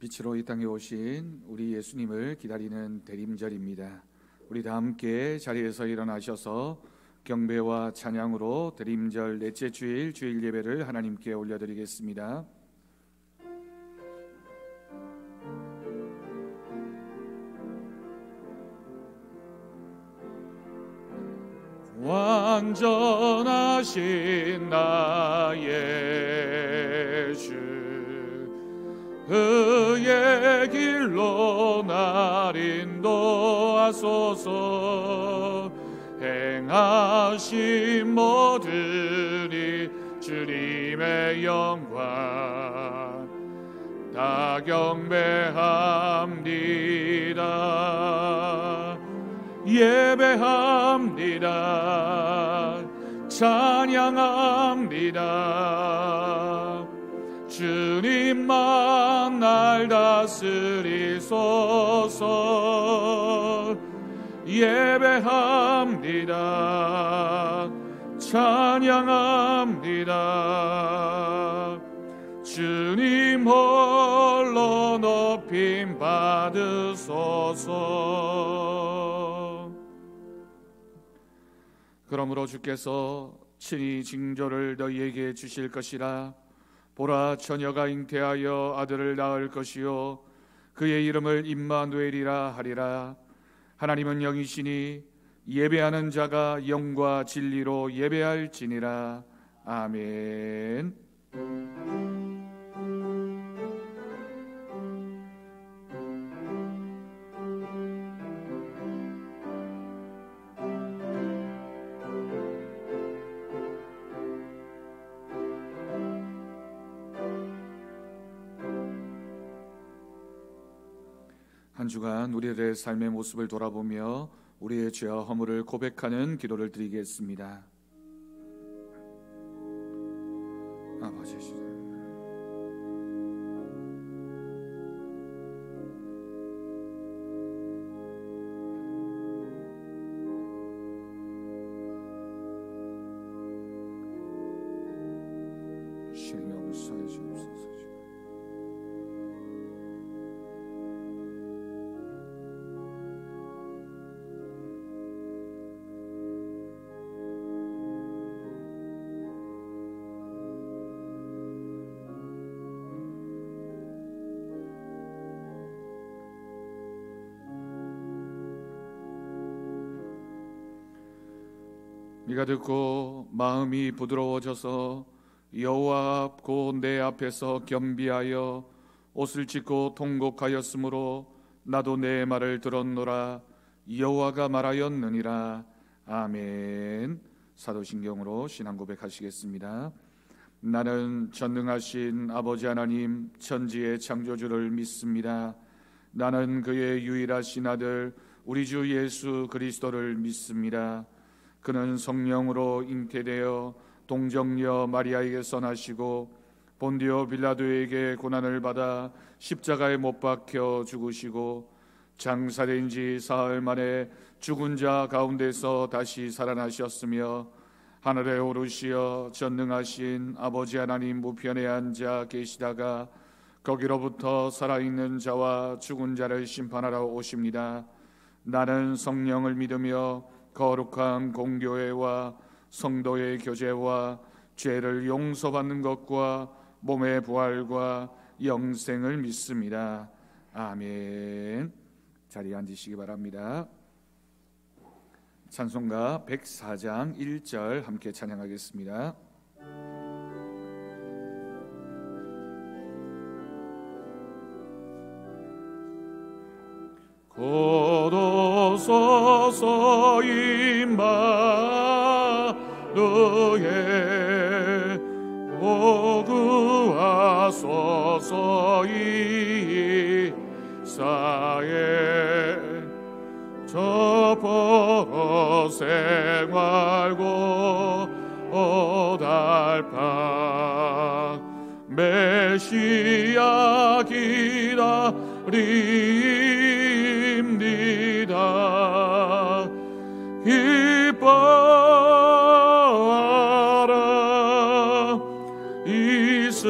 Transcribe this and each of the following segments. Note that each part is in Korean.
빛으로 이 땅에 오신 우리 예수님을 기다리는 대림절입니다. 우리 다 함께 자리에서 일어나셔서 경배와 찬양으로 대림절 넷째 주일 주일 예배를 하나님께 올려드리겠습니다. 완전하신 나의 주, 그의 길로 날 인도하소서. 행하신 모든 이 주님의 영광 다 경배합니다. 예배합니다. 찬양합니다. 주님만 날 다스리소서. 예배합니다. 찬양합니다. 주님 홀로 높임 받으소서. 그러므로 주께서 친히 징조를 너희에게 주실 것이라. 보라, 처녀가 잉태하여 아들을 낳을 것이요 그의 이름을 임마누엘이라 하리라. 하나님은 영이시니 예배하는 자가 영과 진리로 예배할지니라. 아멘. 한 주간 우리들의 삶의 모습을 돌아보며 우리의 죄와 허물을 고백하는 기도를 드리겠습니다. 아버지 주님, 신령 사해 주옵소서. 네가 듣고 마음이 부드러워져서 여호와 앞고 내 앞에서 겸비하여 옷을 찢고 통곡하였으므로 나도 내 말을 들었노라. 여호와가 말하였느니라. 아멘. 사도신경으로 신앙 고백하시겠습니다. 나는 전능하신 아버지 하나님 천지의 창조주를 믿습니다. 나는 그의 유일하신 아들 우리 주 예수 그리스도를 믿습니다. 그는 성령으로 잉태되어 동정녀 마리아에게서 나시고 본디오 빌라도에게 고난을 받아 십자가에 못 박혀 죽으시고 장사된 지 사흘 만에 죽은 자 가운데서 다시 살아나셨으며 하늘에 오르시어 전능하신 아버지 하나님 우편에 앉아 계시다가 거기로부터 살아있는 자와 죽은 자를 심판하러 오십니다. 나는 성령을 믿으며 거룩한 공교회와 성도의 교제와 죄를 용서받는 것과 몸의 부활과 영생을 믿습니다. 아멘. 자리에 앉으시기 바랍니다. 찬송가 104장 1절 함께 찬양하겠습니다. 곧오소서 임마누엘 오구하소서 이사에 저 포로 생활고 오달파 메시아 기다립니다. 기뻐하라 이스라엘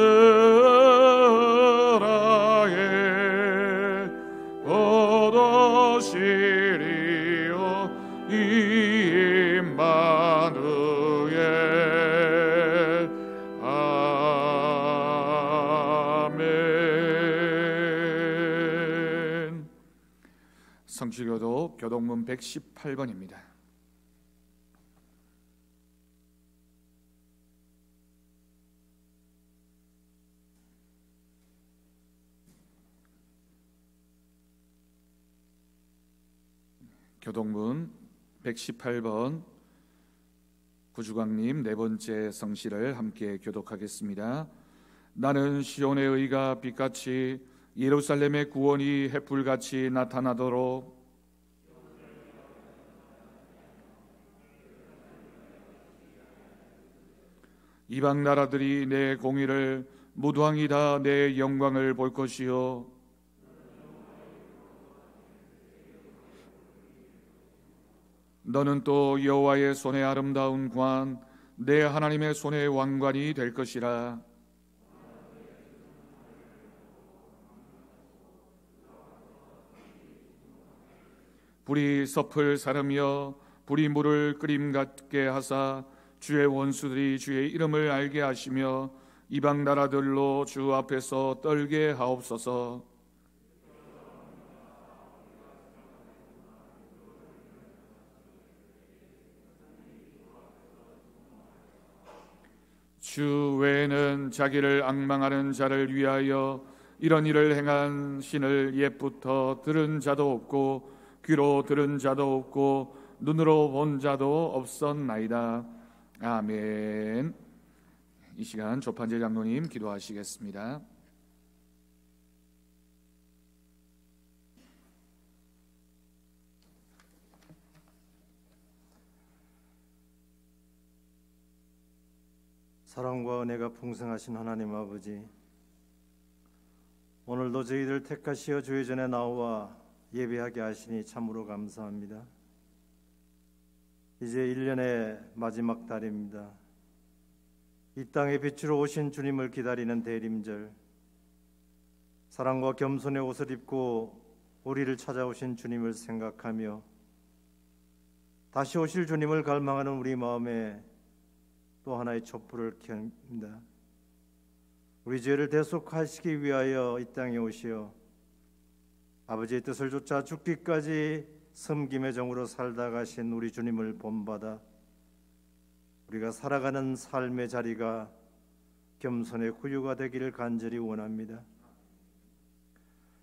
성실교도 교동문 118번입니다. 교동문 118번 구주광님 네 번째 성시를 함께 교독하겠습니다. 나는 시온의 의가 빛같이 예루살렘의 구원이 햇불같이 나타나도록 이방 나라들이 내 공의를 무도왕이 다 내 영광을 볼 것이요 너는 또 여호와의 손의 아름다운 관 내 하나님의 손의 왕관이 될 것이라. 불이 섭을 사르며 불이 물을 끓임 같게 하사 주의 원수들이 주의 이름을 알게 하시며 이방 나라들로 주 앞에서 떨게 하옵소서. 주 외에는 자기를 앙망하는 자를 위하여 이런 일을 행한 신을 옛부터 들은 자도 없고 귀로 들은 자도 없고 눈으로 본 자도 없었나이다. 아멘. 이 시간 조판재 장로님 기도하시겠습니다. 사랑과 은혜가 풍성하신 하나님 아버지, 오늘도 저희들 택하시어 주의 전에 나와 예배하게 하시니 참으로 감사합니다. 이제 1년의 마지막 달입니다. 이 땅에 빛으로 오신 주님을 기다리는 대림절, 사랑과 겸손의 옷을 입고 우리를 찾아오신 주님을 생각하며 다시 오실 주님을 갈망하는 우리 마음에 또 하나의 촛불을 켭니다. 우리 죄를 대속하시기 위하여 이 땅에 오시어 아버지의 뜻을 쫓아 죽기까지 섬김의 정으로 살다 가신 우리 주님을 본받아 우리가 살아가는 삶의 자리가 겸손의 후유가 되기를 간절히 원합니다.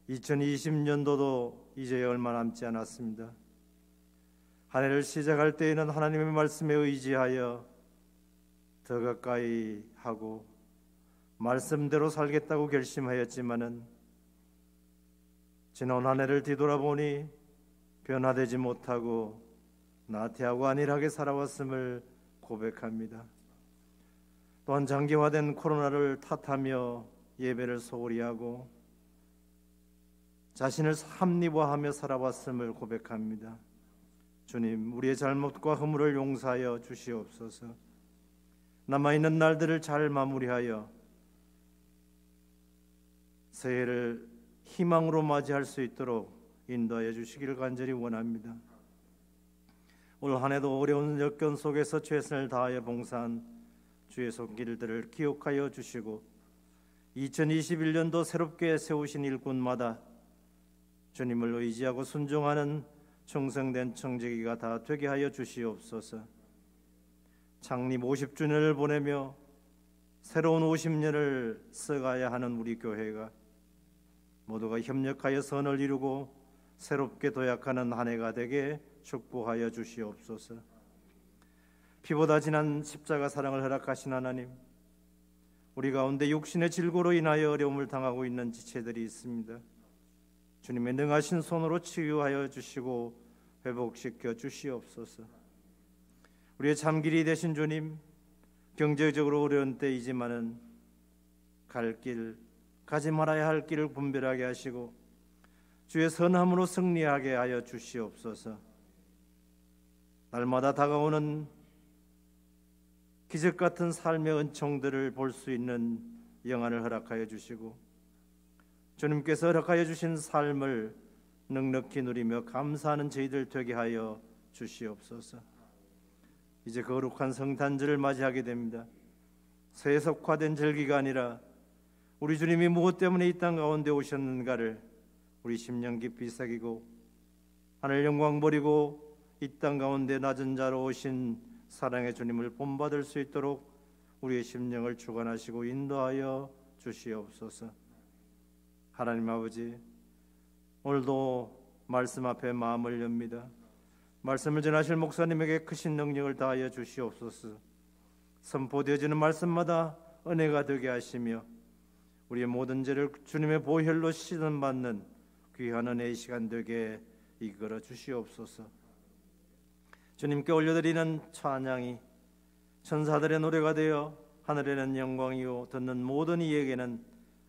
2020년도도 이제 얼마 남지 않았습니다. 한 해를 시작할 때에는 하나님의 말씀에 의지하여 더 가까이 하고 말씀대로 살겠다고 결심하였지만은 지난 한 해를 뒤돌아보니 변화되지 못하고 나태하고 안일하게 살아왔음을 고백합니다. 또한 장기화된 코로나를 탓하며 예배를 소홀히 하고 자신을 합리화하며 살아왔음을 고백합니다. 주님, 우리의 잘못과 허물을 용서하여 주시옵소서. 남아있는 날들을 잘 마무리하여 새해를 희망으로 맞이할 수 있도록 인도하여 주시기를 간절히 원합니다. 올 한 해도 어려운 여건 속에서 최선을 다하여 봉사한 주의 손길들을 기억하여 주시고 2021년도 새롭게 세우신 일꾼마다 주님을 의지하고 순종하는 충성된 청지기가 다 되게 하여 주시옵소서. 창립 50주년을 보내며 새로운 50년을 써가야 하는 우리 교회가 모두가 협력하여 선을 이루고 새롭게 도약하는 한 해가 되게 축복하여 주시옵소서. 피보다 진한 십자가 사랑을 허락하신 하나님, 우리 가운데 육신의 질고로 인하여 어려움을 당하고 있는 지체들이 있습니다. 주님의 능하신 손으로 치유하여 주시고 회복시켜 주시옵소서. 우리의 참길이 되신 주님, 경제적으로 어려운 때이지만은 갈 길, 가지 말아야 할 길을 분별하게 하시고 주의 선함으로 승리하게 하여 주시옵소서. 날마다 다가오는 기적 같은 삶의 은총들을 볼 수 있는 영안을 허락하여 주시고 주님께서 허락하여 주신 삶을 넉넉히 누리며 감사하는 저희들 되게 하여 주시옵소서. 이제 거룩한 성탄절을 맞이하게 됩니다. 세속화된 절기가 아니라 우리 주님이 무엇 때문에 이 땅 가운데 오셨는가를 우리 심령 깊이 새기고 하늘 영광 버리고 이 땅 가운데 낮은 자로 오신 사랑의 주님을 본받을 수 있도록 우리의 심령을 주관하시고 인도하여 주시옵소서. 하나님 아버지, 오늘도 말씀 앞에 마음을 엽니다. 말씀을 전하실 목사님에게 크신 능력을 다하여 주시옵소서. 선포되어지는 말씀마다 은혜가 되게 하시며 우리의 모든 죄를 주님의 보혈로 씻음받는 귀한 은혜의 시간 되게 이끌어 주시옵소서. 주님께 올려드리는 찬양이 천사들의 노래가 되어 하늘에는 영광이요 듣는 모든 이에게는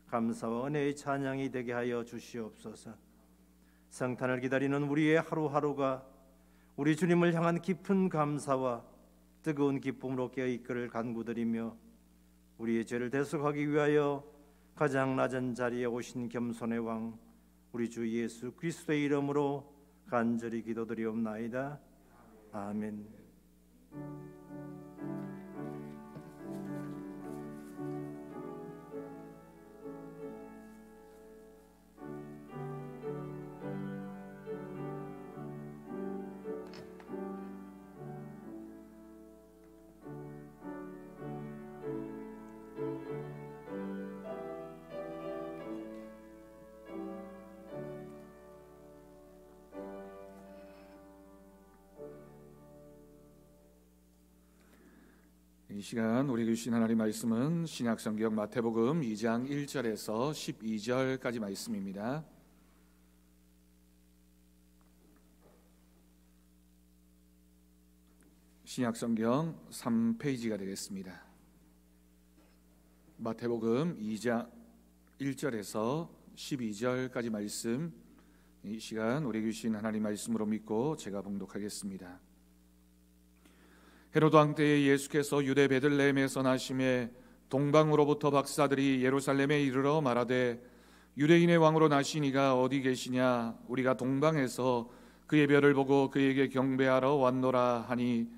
감사와 은혜의 찬양이 되게 하여 주시옵소서. 성탄을 기다리는 우리의 하루하루가 우리 주님을 향한 깊은 감사와 뜨거운 기쁨으로 깨어 있기를 간구드리며 우리의 죄를 대속하기 위하여 가장 낮은 자리에 오신 겸손의 왕 우리 주 예수 그리스도의 이름으로 간절히 기도드리옵나이다. 아멘. 이 시간 우리에게 주신 하나님 말씀은 신약성경 마태복음 2장 1절에서 12절까지 말씀입니다. 신약성경 3페이지가 되겠습니다. 마태복음 2장 1절에서 12절까지 말씀, 이 시간 우리에게 주신 하나님 말씀으로 믿고 제가 봉독하겠습니다. 헤로드 왕 때에 예수께서 유대 베들레헴에서 나심에 동방으로부터 박사들이 예루살렘에 이르러 말하되 유대인의 왕으로 나시니가 어디 계시냐? 우리가 동방에서 그의 별을 보고 그에게 경배하러 왔노라 하니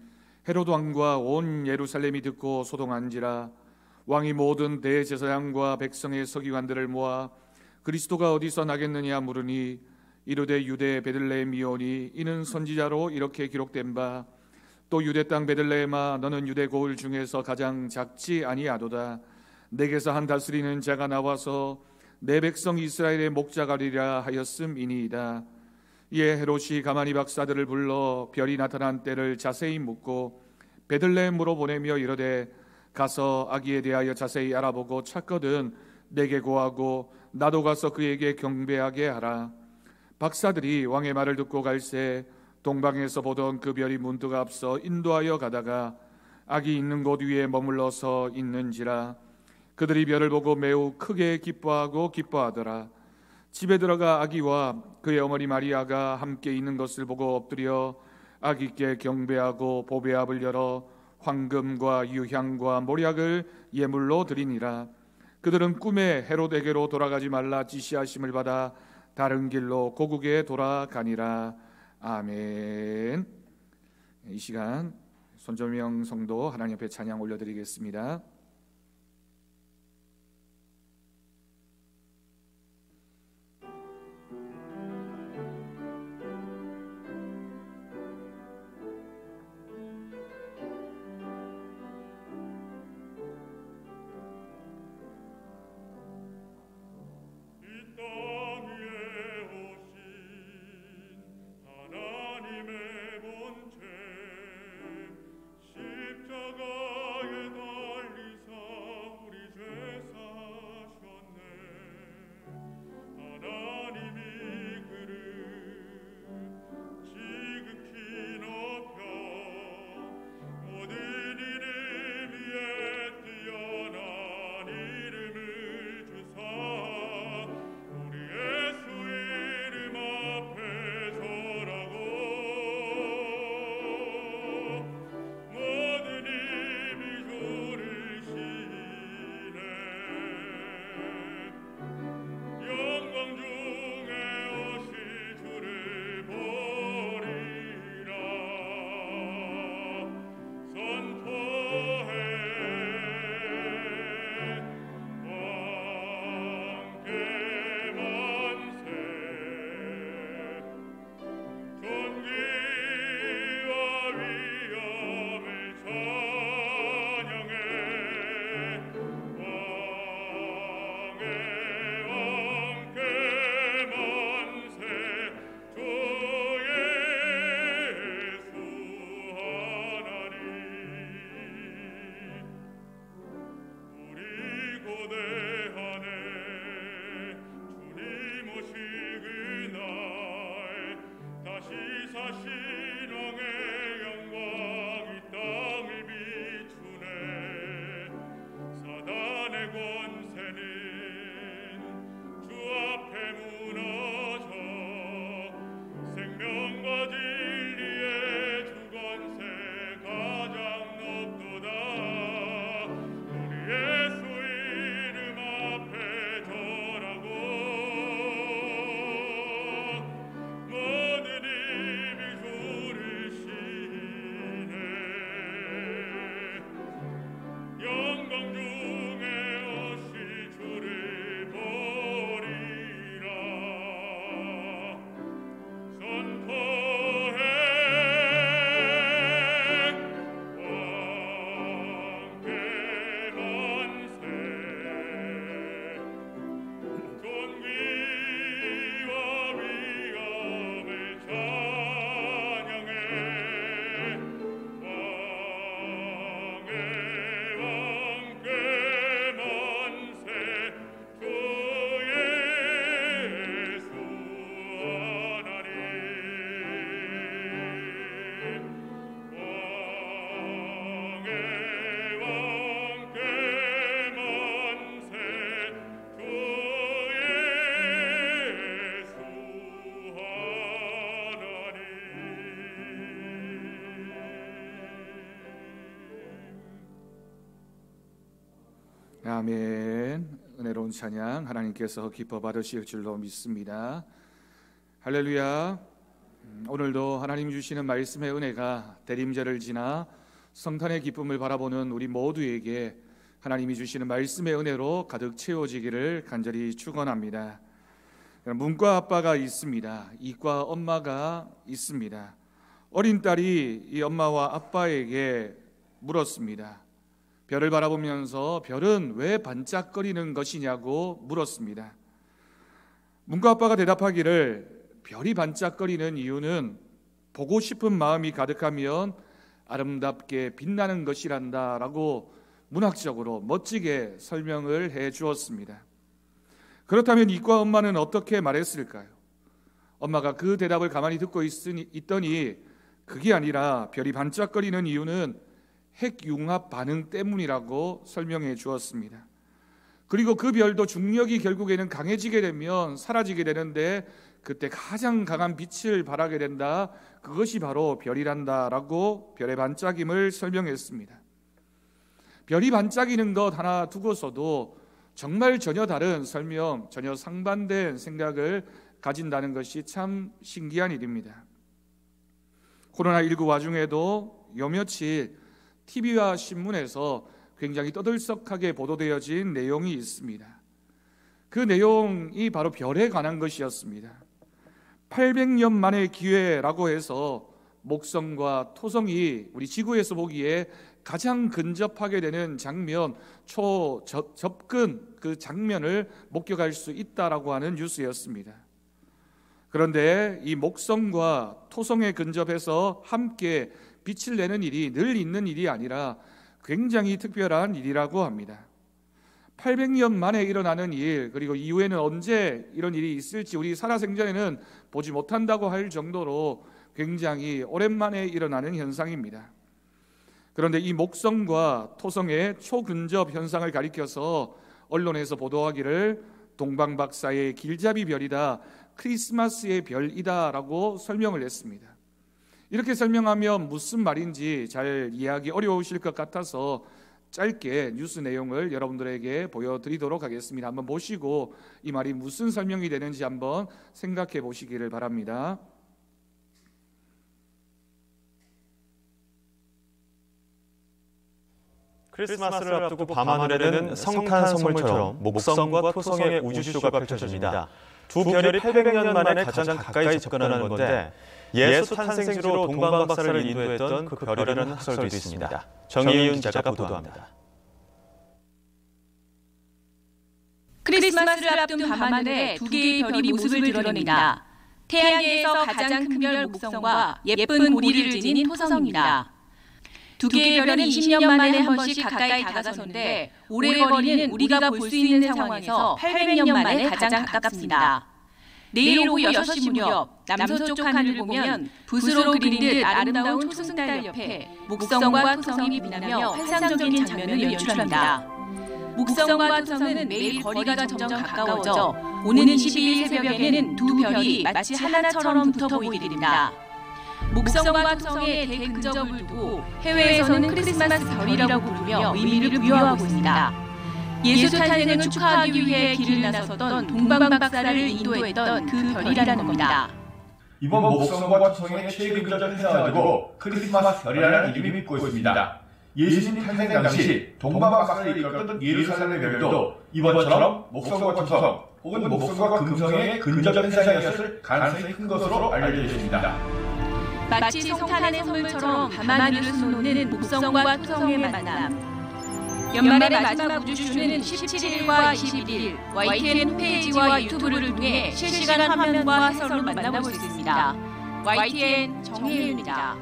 헤로드 왕과 온 예루살렘이 듣고 소동한지라. 왕이 모든 대제사장과 백성의 서기관들을 모아 그리스도가 어디서 나겠느냐 물으니 이르되 유대 베들레헴이오니 이는 선지자로 이렇게 기록된 바 또 유대 땅 베들레헴아 너는 유대 고을 중에서 가장 작지 아니하도다. 내게서 한 다스리는 자가 나와서 내 백성 이스라엘의 목자가 되리라 하였음이니이다. 이에 헤롯이 가만히 박사들을 불러 별이 나타난 때를 자세히 묻고 베들레헴으로 보내며 이르되 가서 아기에 대하여 자세히 알아보고 찾거든 내게 고하고 나도 가서 그에게 경배하게 하라. 박사들이 왕의 말을 듣고 갈새 동방에서 보던 그 별이 문득 앞서 인도하여 가다가 아기 있는 곳 위에 머물러서 있는지라. 그들이 별을 보고 매우 크게 기뻐하더라. 집에 들어가 아기와 그의 어머니 마리아가 함께 있는 것을 보고 엎드려 아기께 경배하고 보배압을 열어 황금과 유향과 몰약을 예물로 드리니라. 그들은 꿈에 헤롯에게로 돌아가지 말라 지시하심을 받아 다른 길로 고국에 돌아가니라. 아멘. 이 시간 손조명 성도 하나님 앞에 찬양 올려드리겠습니다. 십자가에 달리사 아멘. 은혜로운 찬양 하나님께서 기뻐 받으실 줄로 믿습니다. 할렐루야. 오늘도 하나님 주시는 말씀의 은혜가 대림절을 지나 성탄의 기쁨을 바라보는 우리 모두에게 하나님이 주시는 말씀의 은혜로 가득 채워지기를 간절히 축원합니다. 문과 아빠가 있습니다. 이과 엄마가 있습니다. 어린 딸이 이 엄마와 아빠에게 물었습니다. 별을 바라보면서 별은 왜 반짝거리는 것이냐고 물었습니다. 문과 아빠가 대답하기를 별이 반짝거리는 이유는 보고 싶은 마음이 가득하면 아름답게 빛나는 것이란다 라고 문학적으로 멋지게 설명을 해 주었습니다. 그렇다면 이과 엄마는 어떻게 말했을까요? 엄마가 그 대답을 가만히 듣고 있더니 그게 아니라 별이 반짝거리는 이유는 핵융합 반응 때문이라고 설명해 주었습니다. 그리고 그 별도 중력이 결국에는 강해지게 되면 사라지게 되는데 그때 가장 강한 빛을 발하게 된다. 그것이 바로 별이란다 라고 별의 반짝임을 설명했습니다. 별이 반짝이는 것 하나 두고서도 정말 전혀 다른 설명, 전혀 상반된 생각을 가진다는 것이 참 신기한 일입니다. 코로나19 와중에도 요 며칠 TV와 신문에서 굉장히 떠들썩하게 보도되어진 내용이 있습니다. 그 내용이 바로 별에 관한 것이었습니다. 800년 만의 기회라고 해서 목성과 토성이 우리 지구에서 보기에 가장 근접하게 되는 장면, 초접근 그 장면을 목격할 수 있다라고 하는 뉴스였습니다. 그런데 이 목성과 토성에 근접해서 함께 빛을 내는 일이 늘 있는 일이 아니라 굉장히 특별한 일이라고 합니다. 800년 만에 일어나는 일, 그리고 이후에는 언제 이런 일이 있을지 우리 살아생전에는 보지 못한다고 할 정도로 굉장히 오랜만에 일어나는 현상입니다. 그런데 이 목성과 토성의 초근접 현상을 가리켜서 언론에서 보도하기를 동방박사의 길잡이 별이다, 크리스마스의 별이다 라고 설명을 했습니다. 이렇게 설명하면 무슨 말인지 잘 이해하기 어려우실 것 같아서 짧게 뉴스 내용을 여러분들에게 보여드리도록 하겠습니다. 한번 보시고 이 말이 무슨 설명이 되는지 한번 생각해 보시기를 바랍니다. 크리스마스를 앞두고 밤하늘에는 성탄 선물처럼 목성과 토성의 우주쇼가 펼쳐집니다. 두 별이 800년 만에 가장 가까이 접근하는 건데 예수 탄생지로 동방박사를 인도했던 그 별이라는 학설도 있습니다. 정혜윤 기자가 보도합니다. 크리스마스를 앞둔 밤하늘에 두 개의 별이 모습을 드러냅니다. 태양계에서 가장 큰 별 목성과 예쁜 고리를 지닌 토성입니다. 두 개의 별은 20년 만에 한 번씩 가까이 다가서는데 올해 거리는 우리가 볼 수 있는 상황에서 800년 만에 가장 가깝습니다. 내일 오후 6시 무렵 남서쪽 하늘을 보면 붓으로 그린 듯 아름다운 초승달 옆에 목성과 토성이 빛나며 환상적인 장면을 연출합니다. 목성과 토성은 매일 거리가 점점 가까워져 오는 22일 새벽에는 두 별이 마치 하나처럼 붙어 보이게 됩니다. 목성과 토성의 대근접을 두고 해외에서는 크리스마스 별이라고 부르며 의미를 부여하고 있습니다. 예수 탄생을 축하하기 위해 길을 나섰던 동방박사를 인도했던 그 별이라는 겁니다. 이번 목성과 토성의 최근접을 해가지고 크리스마스 별이라는 이름이 붙고 있습니다. 예수님 탄생 당시 동방박사를 이끌었던 예루살렘의 별도 이번처럼 목성과 토성 혹은 목성과 금성의 근접 현상이었을 가능성이 큰 것으로 알려져 있습니다. 마치 성탄의 선물처럼 밤하늘을 수놓는 목성과 토성의 만남. 연말의 마지막 우주쇼는 17일과 21일 YTN 홈페이지와 유튜브를 통해 실시간 화면과 해설로 만나볼 수 있습니다. YTN 정혜윤입니다.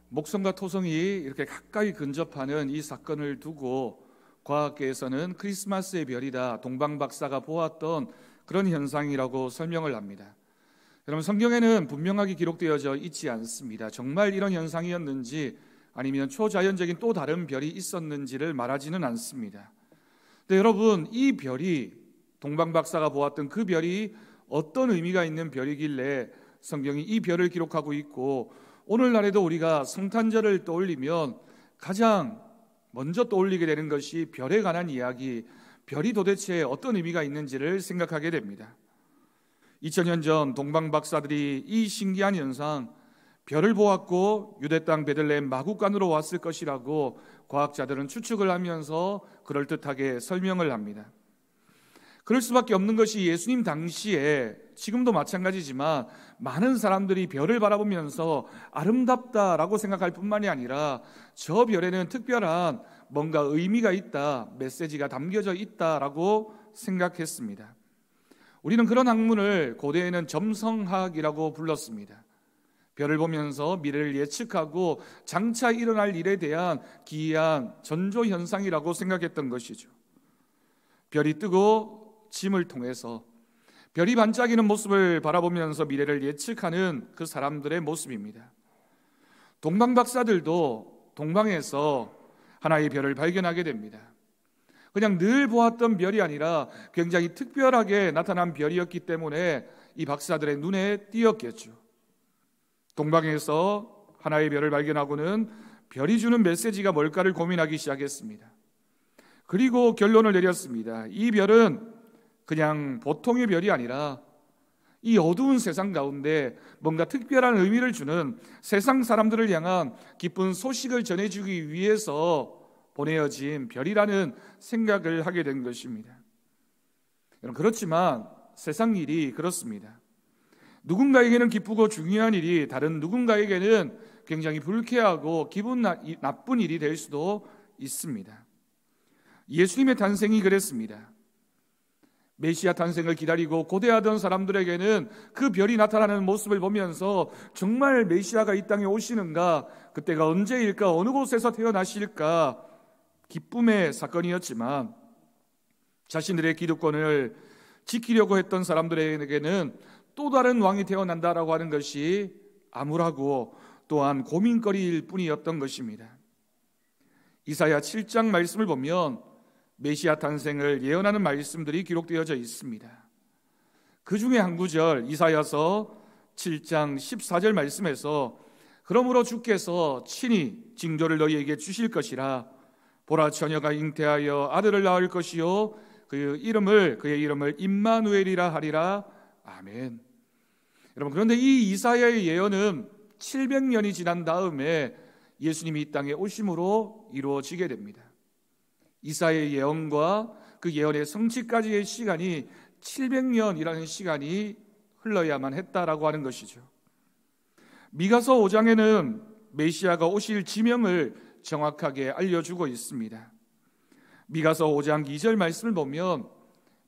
목성과 토성이 이렇게 가까이 근접하는 이 사건을 두고 과학계에서는 크리스마스의 별이다, 동방박사가 보았던 그런 현상이라고 설명을 합니다. 여러분, 성경에는 분명하게 기록되어져 있지 않습니다. 정말 이런 현상이었는지 아니면 초자연적인 또 다른 별이 있었는지를 말하지는 않습니다. 근데 여러분, 이 별이 동방박사가 보았던 그 별이 어떤 의미가 있는 별이길래 성경이 이 별을 기록하고 있고 오늘날에도 우리가 성탄절을 떠올리면 가장 먼저 떠올리게 되는 것이 별에 관한 이야기, 별이 도대체 어떤 의미가 있는지를 생각하게 됩니다. 2000년 전 동방 박사들이 이 신기한 현상, 별을 보았고 유대 땅 베들레헴 마구간으로 왔을 것이라고 과학자들은 추측을 하면서 그럴듯하게 설명을 합니다. 그럴 수밖에 없는 것이 예수님 당시에, 지금도 마찬가지지만 많은 사람들이 별을 바라보면서 아름답다라고 생각할 뿐만이 아니라 저 별에는 특별한 뭔가 의미가 있다, 메시지가 담겨져 있다라고 생각했습니다. 우리는 그런 학문을 고대에는 점성학이라고 불렀습니다. 별을 보면서 미래를 예측하고 장차 일어날 일에 대한 기이한 전조현상이라고 생각했던 것이죠. 별이 뜨고 짐을 통해서 별이 반짝이는 모습을 바라보면서 미래를 예측하는 그 사람들의 모습입니다. 동방 박사들도 동방에서 하나의 별을 발견하게 됩니다. 그냥 늘 보았던 별이 아니라 굉장히 특별하게 나타난 별이었기 때문에 이 박사들의 눈에 띄었겠죠. 동방에서 하나의 별을 발견하고는 별이 주는 메시지가 뭘까를 고민하기 시작했습니다. 그리고 결론을 내렸습니다. 이 별은 그냥 보통의 별이 아니라 이 어두운 세상 가운데 뭔가 특별한 의미를 주는, 세상 사람들을 향한 기쁜 소식을 전해주기 위해서 보내어진 별이라는 생각을 하게 된 것입니다. 여러분, 그렇지만 세상 일이 그렇습니다. 누군가에게는 기쁘고 중요한 일이 다른 누군가에게는 굉장히 불쾌하고 기분 나쁜 일이 될 수도 있습니다. 예수님의 탄생이 그랬습니다. 메시아 탄생을 기다리고 고대하던 사람들에게는 그 별이 나타나는 모습을 보면서 정말 메시아가 이 땅에 오시는가, 그때가 언제일까, 어느 곳에서 태어나실까, 기쁨의 사건이었지만 자신들의 기득권을 지키려고 했던 사람들에게는 또 다른 왕이 태어난다라고 하는 것이 암울하고 또한 고민거리일 뿐이었던 것입니다. 이사야 7장 말씀을 보면 메시아 탄생을 예언하는 말씀들이 기록되어져 있습니다. 그 중에 한 구절, 이사야서 7장 14절 말씀에서 그러므로 주께서 친히 징조를 너희에게 주실 것이라. 보라, 처녀가 잉태하여 아들을 낳을 것이요 그의 이름을 임마누엘이라 하리라. 아멘. 여러분, 그런데 이 이사야의 예언은 700년이 지난 다음에 예수님이 이 땅에 오심으로 이루어지게 됩니다. 이사야의 예언과 그 예언의 성취까지의 시간이 700년이라는 시간이 흘러야만 했다라고 하는 것이죠. 미가서 5장에는 메시아가 오실 지명을 정확하게 알려주고 있습니다. 미가서 5장 2절 말씀을 보면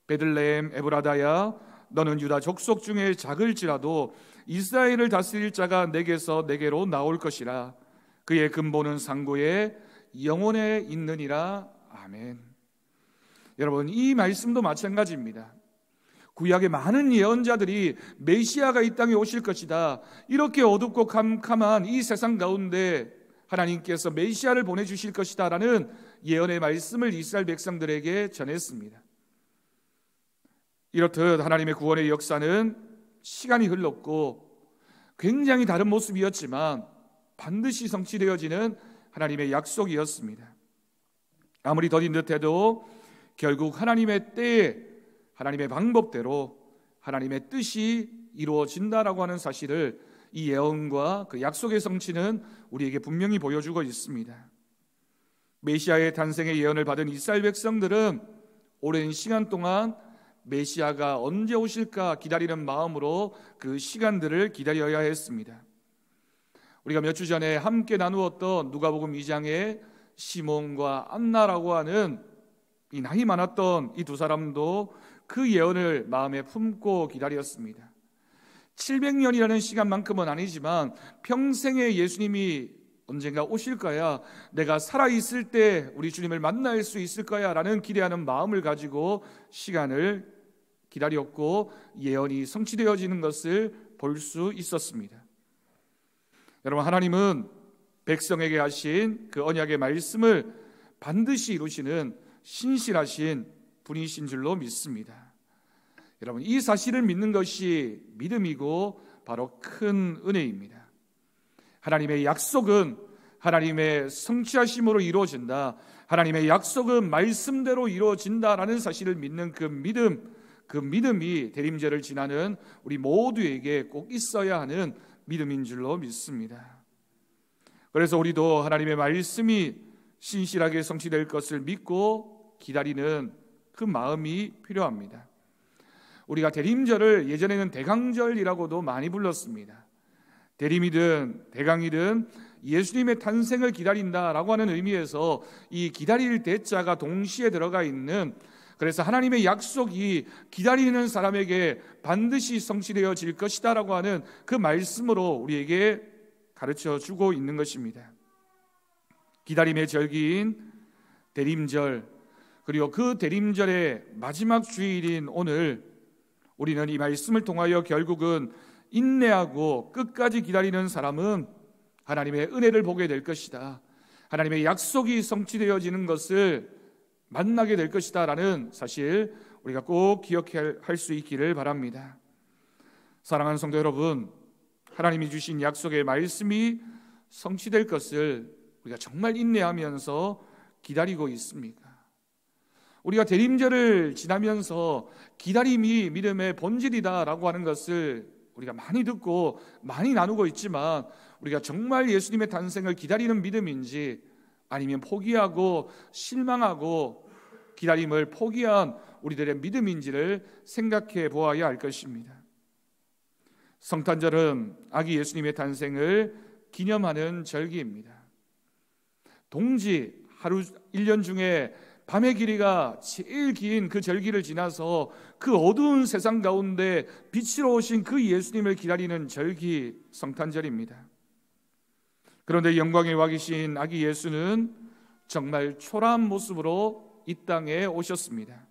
베들레헴 에브라다야, 너는 유다 족속 중에 작을지라도 이스라엘을 다스릴 자가 내게서 내게로 나올 것이라. 그의 근본은 상고에 영원에 있느니라. 아멘. 여러분, 이 말씀도 마찬가지입니다. 구약의 많은 예언자들이 메시아가 이 땅에 오실 것이다, 이렇게 어둡고 캄캄한 이 세상 가운데 하나님께서 메시아를 보내주실 것이다 라는 예언의 말씀을 이스라엘 백성들에게 전했습니다. 이렇듯 하나님의 구원의 역사는 시간이 흘렀고 굉장히 다른 모습이었지만 반드시 성취되어지는 하나님의 약속이었습니다. 아무리 더딘 듯해도 결국 하나님의 때에 하나님의 방법대로 하나님의 뜻이 이루어진다라고 하는 사실을 이 예언과 그 약속의 성취는 우리에게 분명히 보여주고 있습니다. 메시아의 탄생의 예언을 받은 이스라엘 백성들은 오랜 시간 동안 메시아가 언제 오실까 기다리는 마음으로 그 시간들을 기다려야 했습니다. 우리가 몇 주 전에 함께 나누었던 누가복음 2장의 시몬과 안나라고 하는 이 나이 많았던 이 두 사람도 그 예언을 마음에 품고 기다렸습니다. 700년이라는 시간만큼은 아니지만 평생에 예수님이 언젠가 오실 거야, 내가 살아있을 때 우리 주님을 만날 수 있을 거야 라는 기대하는 마음을 가지고 시간을 기다렸고 예언이 성취되어지는 것을 볼 수 있었습니다. 여러분, 하나님은 백성에게 하신 그 언약의 말씀을 반드시 이루시는 신실하신 분이신 줄로 믿습니다. 여러분, 이 사실을 믿는 것이 믿음이고 바로 큰 은혜입니다. 하나님의 약속은 하나님의 성취하심으로 이루어진다, 하나님의 약속은 말씀대로 이루어진다라는 사실을 믿는 그 믿음이 대림절을 지나는 우리 모두에게 꼭 있어야 하는 믿음인 줄로 믿습니다. 그래서 우리도 하나님의 말씀이 신실하게 성취될 것을 믿고 기다리는 그 마음이 필요합니다. 우리가 대림절을 예전에는 대강절이라고도 많이 불렀습니다. 대림이든 대강이든 예수님의 탄생을 기다린다라고 하는 의미에서 이 기다릴 대자가 동시에 들어가 있는, 그래서 하나님의 약속이 기다리는 사람에게 반드시 성취되어질 것이다라고 하는 그 말씀으로 우리에게 가르쳐 주고 있는 것입니다. 기다림의 절기인 대림절, 그리고 그 대림절의 마지막 주일인 오늘, 우리는 이 말씀을 통하여 결국은 인내하고 끝까지 기다리는 사람은 하나님의 은혜를 보게 될 것이다, 하나님의 약속이 성취되어지는 것을 만나게 될 것이다 라는 사실 우리가 꼭 기억할 수 있기를 바랍니다. 사랑하는 성도 여러분, 하나님이 주신 약속의 말씀이 성취될 것을 우리가 정말 인내하면서 기다리고 있습니까? 우리가 대림절을 지나면서 기다림이 믿음의 본질이다라고 하는 것을 우리가 많이 듣고 많이 나누고 있지만, 우리가 정말 예수님의 탄생을 기다리는 믿음인지 아니면 포기하고 실망하고 기다림을 포기한 우리들의 믿음인지를 생각해 보아야 할 것입니다. 성탄절은 아기 예수님의 탄생을 기념하는 절기입니다. 동지 하루 1년 중에 밤의 길이가 제일 긴 그 절기를 지나서 그 어두운 세상 가운데 빛으로 오신 그 예수님을 기다리는 절기, 성탄절입니다. 그런데 영광의 왕이신 아기 예수는 정말 초라한 모습으로 이 땅에 오셨습니다.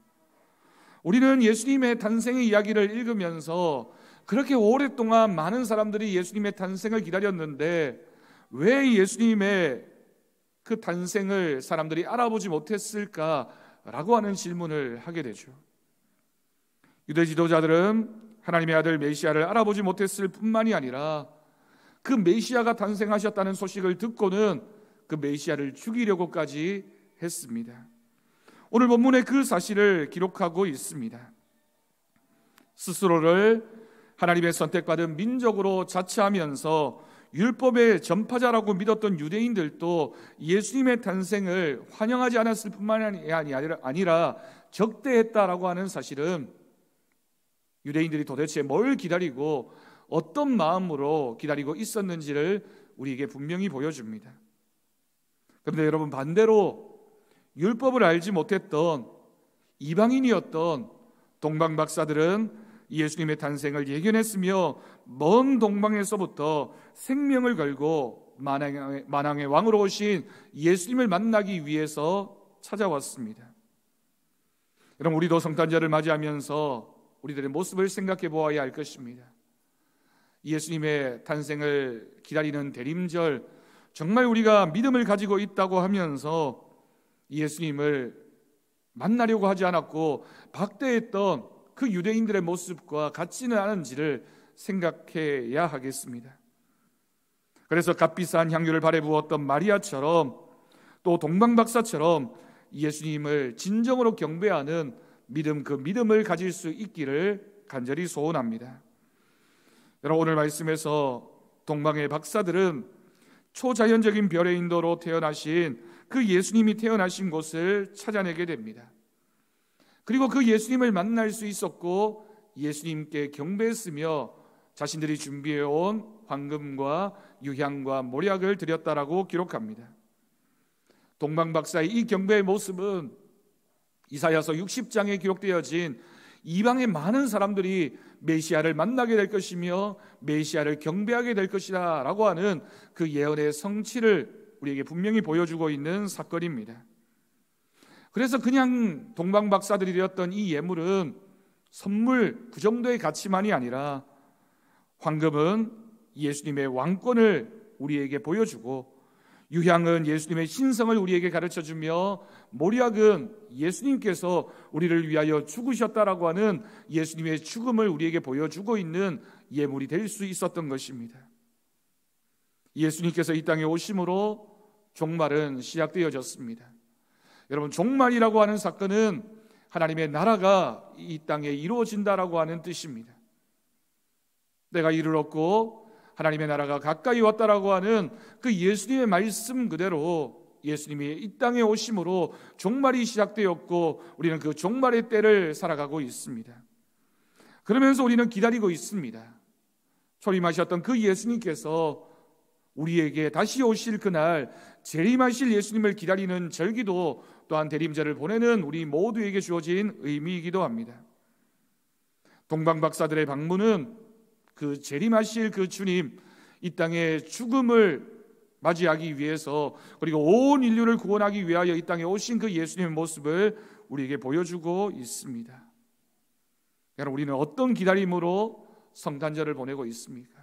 우리는 예수님의 탄생의 이야기를 읽으면서 그렇게 오랫동안 많은 사람들이 예수님의 탄생을 기다렸는데 왜 예수님의 그 탄생을 사람들이 알아보지 못했을까라고 하는 질문을 하게 되죠. 유대 지도자들은 하나님의 아들 메시아를 알아보지 못했을 뿐만이 아니라 그 메시아가 탄생하셨다는 소식을 듣고는 그 메시아를 죽이려고까지 했습니다. 오늘 본문에 그 사실을 기록하고 있습니다. 스스로를 하나님의 선택받은 민족으로 자처하면서 율법의 전파자라고 믿었던 유대인들도 예수님의 탄생을 환영하지 않았을 뿐만이 아니라 적대했다라고 하는 사실은 유대인들이 도대체 뭘 기다리고 어떤 마음으로 기다리고 있었는지를 우리에게 분명히 보여줍니다. 그런데 여러분, 반대로 율법을 알지 못했던 이방인이었던 동방 박사들은 예수님의 탄생을 예견했으며 먼 동방에서부터 생명을 걸고 만왕의 왕으로 오신 예수님을 만나기 위해서 찾아왔습니다. 여러분, 우리도 성탄절을 맞이하면서 우리들의 모습을 생각해 보아야 할 것입니다. 예수님의 탄생을 기다리는 대림절, 정말 우리가 믿음을 가지고 있다고 하면서 예수님을 만나려고 하지 않았고 박대했던 그 유대인들의 모습과 같지는 않은지를 생각해야 하겠습니다. 그래서 값비싼 향유를 발에 부었던 마리아처럼 또 동방박사처럼 예수님을 진정으로 경배하는 믿음, 그 믿음을 가질 수 있기를 간절히 소원합니다. 여러분, 오늘 말씀에서 동방의 박사들은 초자연적인 별의 인도로 태어나신 그 예수님이 태어나신 곳을 찾아내게 됩니다. 그리고 그 예수님을 만날 수 있었고 예수님께 경배했으며 자신들이 준비해온 황금과 유향과 모략을 드렸다라고 기록합니다. 동방박사의 이 경배의 모습은 이사야서 60장에 기록되어진 이방의 많은 사람들이 메시아를 만나게 될 것이며 메시아를 경배하게 될 것이다 라고 하는 그 예언의 성취를 우리에게 분명히 보여주고 있는 사건입니다. 그래서 그냥 동방박사들이 되었던 이 예물은 선물 그 정도의 가치만이 아니라 황금은 예수님의 왕권을 우리에게 보여주고 유향은 예수님의 신성을 우리에게 가르쳐주며 모략은 예수님께서 우리를 위하여 죽으셨다라고 하는 예수님의 죽음을 우리에게 보여주고 있는 예물이 될 수 있었던 것입니다. 예수님께서 이 땅에 오심으로 종말은 시작되어졌습니다. 여러분, 종말이라고 하는 사건은 하나님의 나라가 이 땅에 이루어진다라고 하는 뜻입니다. 때가 이르렀고 하나님의 나라가 가까이 왔다라고 하는 그 예수님의 말씀 그대로 예수님이 이 땅에 오심으로 종말이 시작되었고 우리는 그 종말의 때를 살아가고 있습니다. 그러면서 우리는 기다리고 있습니다. 초림하셨던 그 예수님께서 우리에게 다시 오실 그날 재림하실 예수님을 기다리는 절기도 또한 대림절을 보내는 우리 모두에게 주어진 의미이기도 합니다. 동방박사들의 방문은 그 재림하실 그 주님, 이 땅의 죽음을 맞이하기 위해서 그리고 온 인류를 구원하기 위하여 이 땅에 오신 그 예수님의 모습을 우리에게 보여주고 있습니다. 여러분, 우리는 어떤 기다림으로 성탄절을 보내고 있습니까?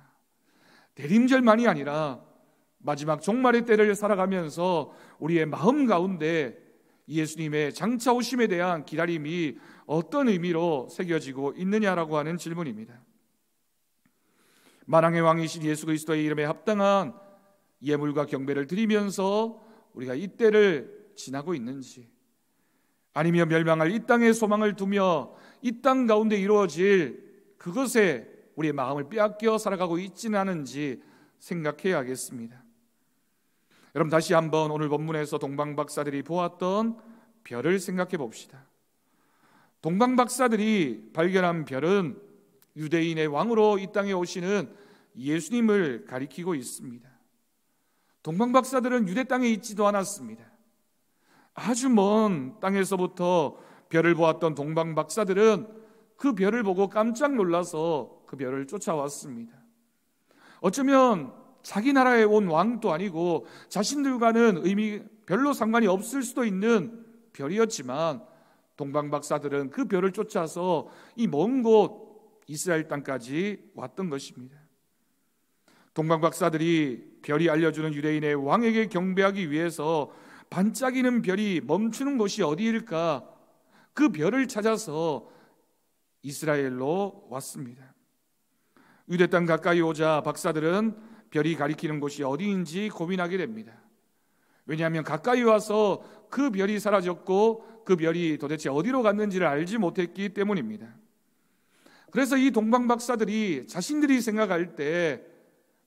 대림절만이 아니라 마지막 종말의 때를 살아가면서 우리의 마음 가운데 예수님의 장차 오심에 대한 기다림이 어떤 의미로 새겨지고 있느냐라고 하는 질문입니다. 만왕의 왕이신 예수 그리스도의 이름에 합당한 예물과 경배를 드리면서 우리가 이 때를 지나고 있는지, 아니면 멸망할 이 땅에 소망을 두며 이 땅 가운데 이루어질 그것에 우리의 마음을 빼앗겨 살아가고 있지는 않은지 생각해야겠습니다. 여러분, 다시 한번 오늘 본문에서 동방박사들이 보았던 별을 생각해 봅시다. 동방박사들이 발견한 별은 유대인의 왕으로 이 땅에 오시는 예수님을 가리키고 있습니다. 동방박사들은 유대 땅에 있지도 않았습니다. 아주 먼 땅에서부터 별을 보았던 동방박사들은 그 별을 보고 깜짝 놀라서 그 별을 쫓아왔습니다. 어쩌면 자기 나라에 온 왕도 아니고 자신들과는 별로 상관이 없을 수도 있는 별이었지만 동방박사들은 그 별을 쫓아서 이 먼 곳 이스라엘 땅까지 왔던 것입니다. 동방박사들이 별이 알려주는 유대인의 왕에게 경배하기 위해서 반짝이는 별이 멈추는 곳이 어디일까? 그 별을 찾아서 이스라엘로 왔습니다. 유대 땅 가까이 오자 박사들은 별이 가리키는 곳이 어디인지 고민하게 됩니다. 왜냐하면 가까이 와서 그 별이 사라졌고 그 별이 도대체 어디로 갔는지를 알지 못했기 때문입니다. 그래서 이 동방박사들이 자신들이 생각할 때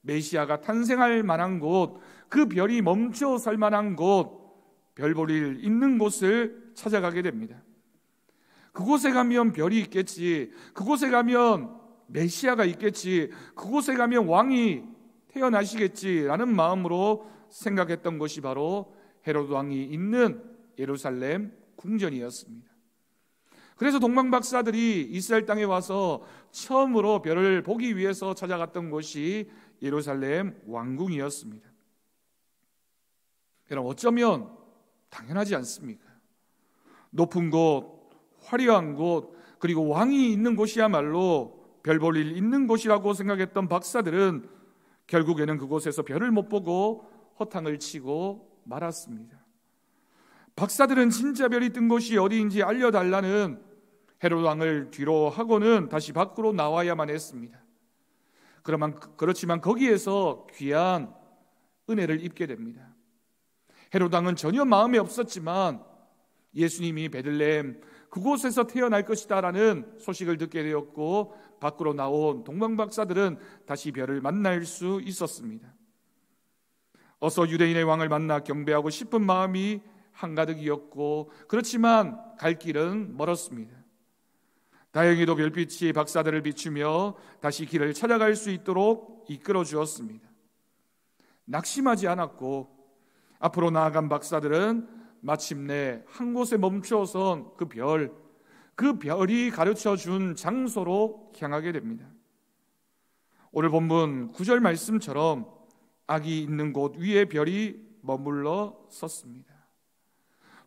메시아가 탄생할 만한 곳, 그 별이 멈춰 설 만한 곳, 별 볼 일 있는 곳을 찾아가게 됩니다. 그곳에 가면 별이 있겠지, 그곳에 가면 메시아가 있겠지, 그곳에 가면 왕이 태어나시겠지라는 마음으로 생각했던 것이 바로 헤로드 왕이 있는 예루살렘 궁전이었습니다. 그래서 동방박사들이 이스라엘 땅에 와서 처음으로 별을 보기 위해서 찾아갔던 곳이 예루살렘 왕궁이었습니다. 여러분, 어쩌면 당연하지 않습니까? 높은 곳, 화려한 곳, 그리고 왕이 있는 곳이야말로 별 볼 일 있는 곳이라고 생각했던 박사들은 결국에는 그곳에서 별을 못 보고 허탕을 치고 말았습니다. 박사들은 진짜 별이 뜬 곳이 어디인지 알려달라는 헤로드 왕을 뒤로 하고는 다시 밖으로 나와야만 했습니다. 그렇지만 거기에서 귀한 은혜를 입게 됩니다. 헤로드 왕은 전혀 마음에 없었지만 예수님이 베들레헴 그곳에서 태어날 것이다라는 소식을 듣게 되었고 밖으로 나온 동방박사들은 다시 별을 만날 수 있었습니다. 어서 유대인의 왕을 만나 경배하고 싶은 마음이 한가득이었고 그렇지만 갈 길은 멀었습니다. 다행히도 별빛이 박사들을 비추며 다시 길을 찾아갈 수 있도록 이끌어 주었습니다. 낙심하지 않았고 앞으로 나아간 박사들은 마침내 한 곳에 멈춰선 그 별이 가르쳐 준 장소로 향하게 됩니다. 오늘 본문 9절 말씀처럼 악이 있는 곳 위에 별이 머물러 섰습니다.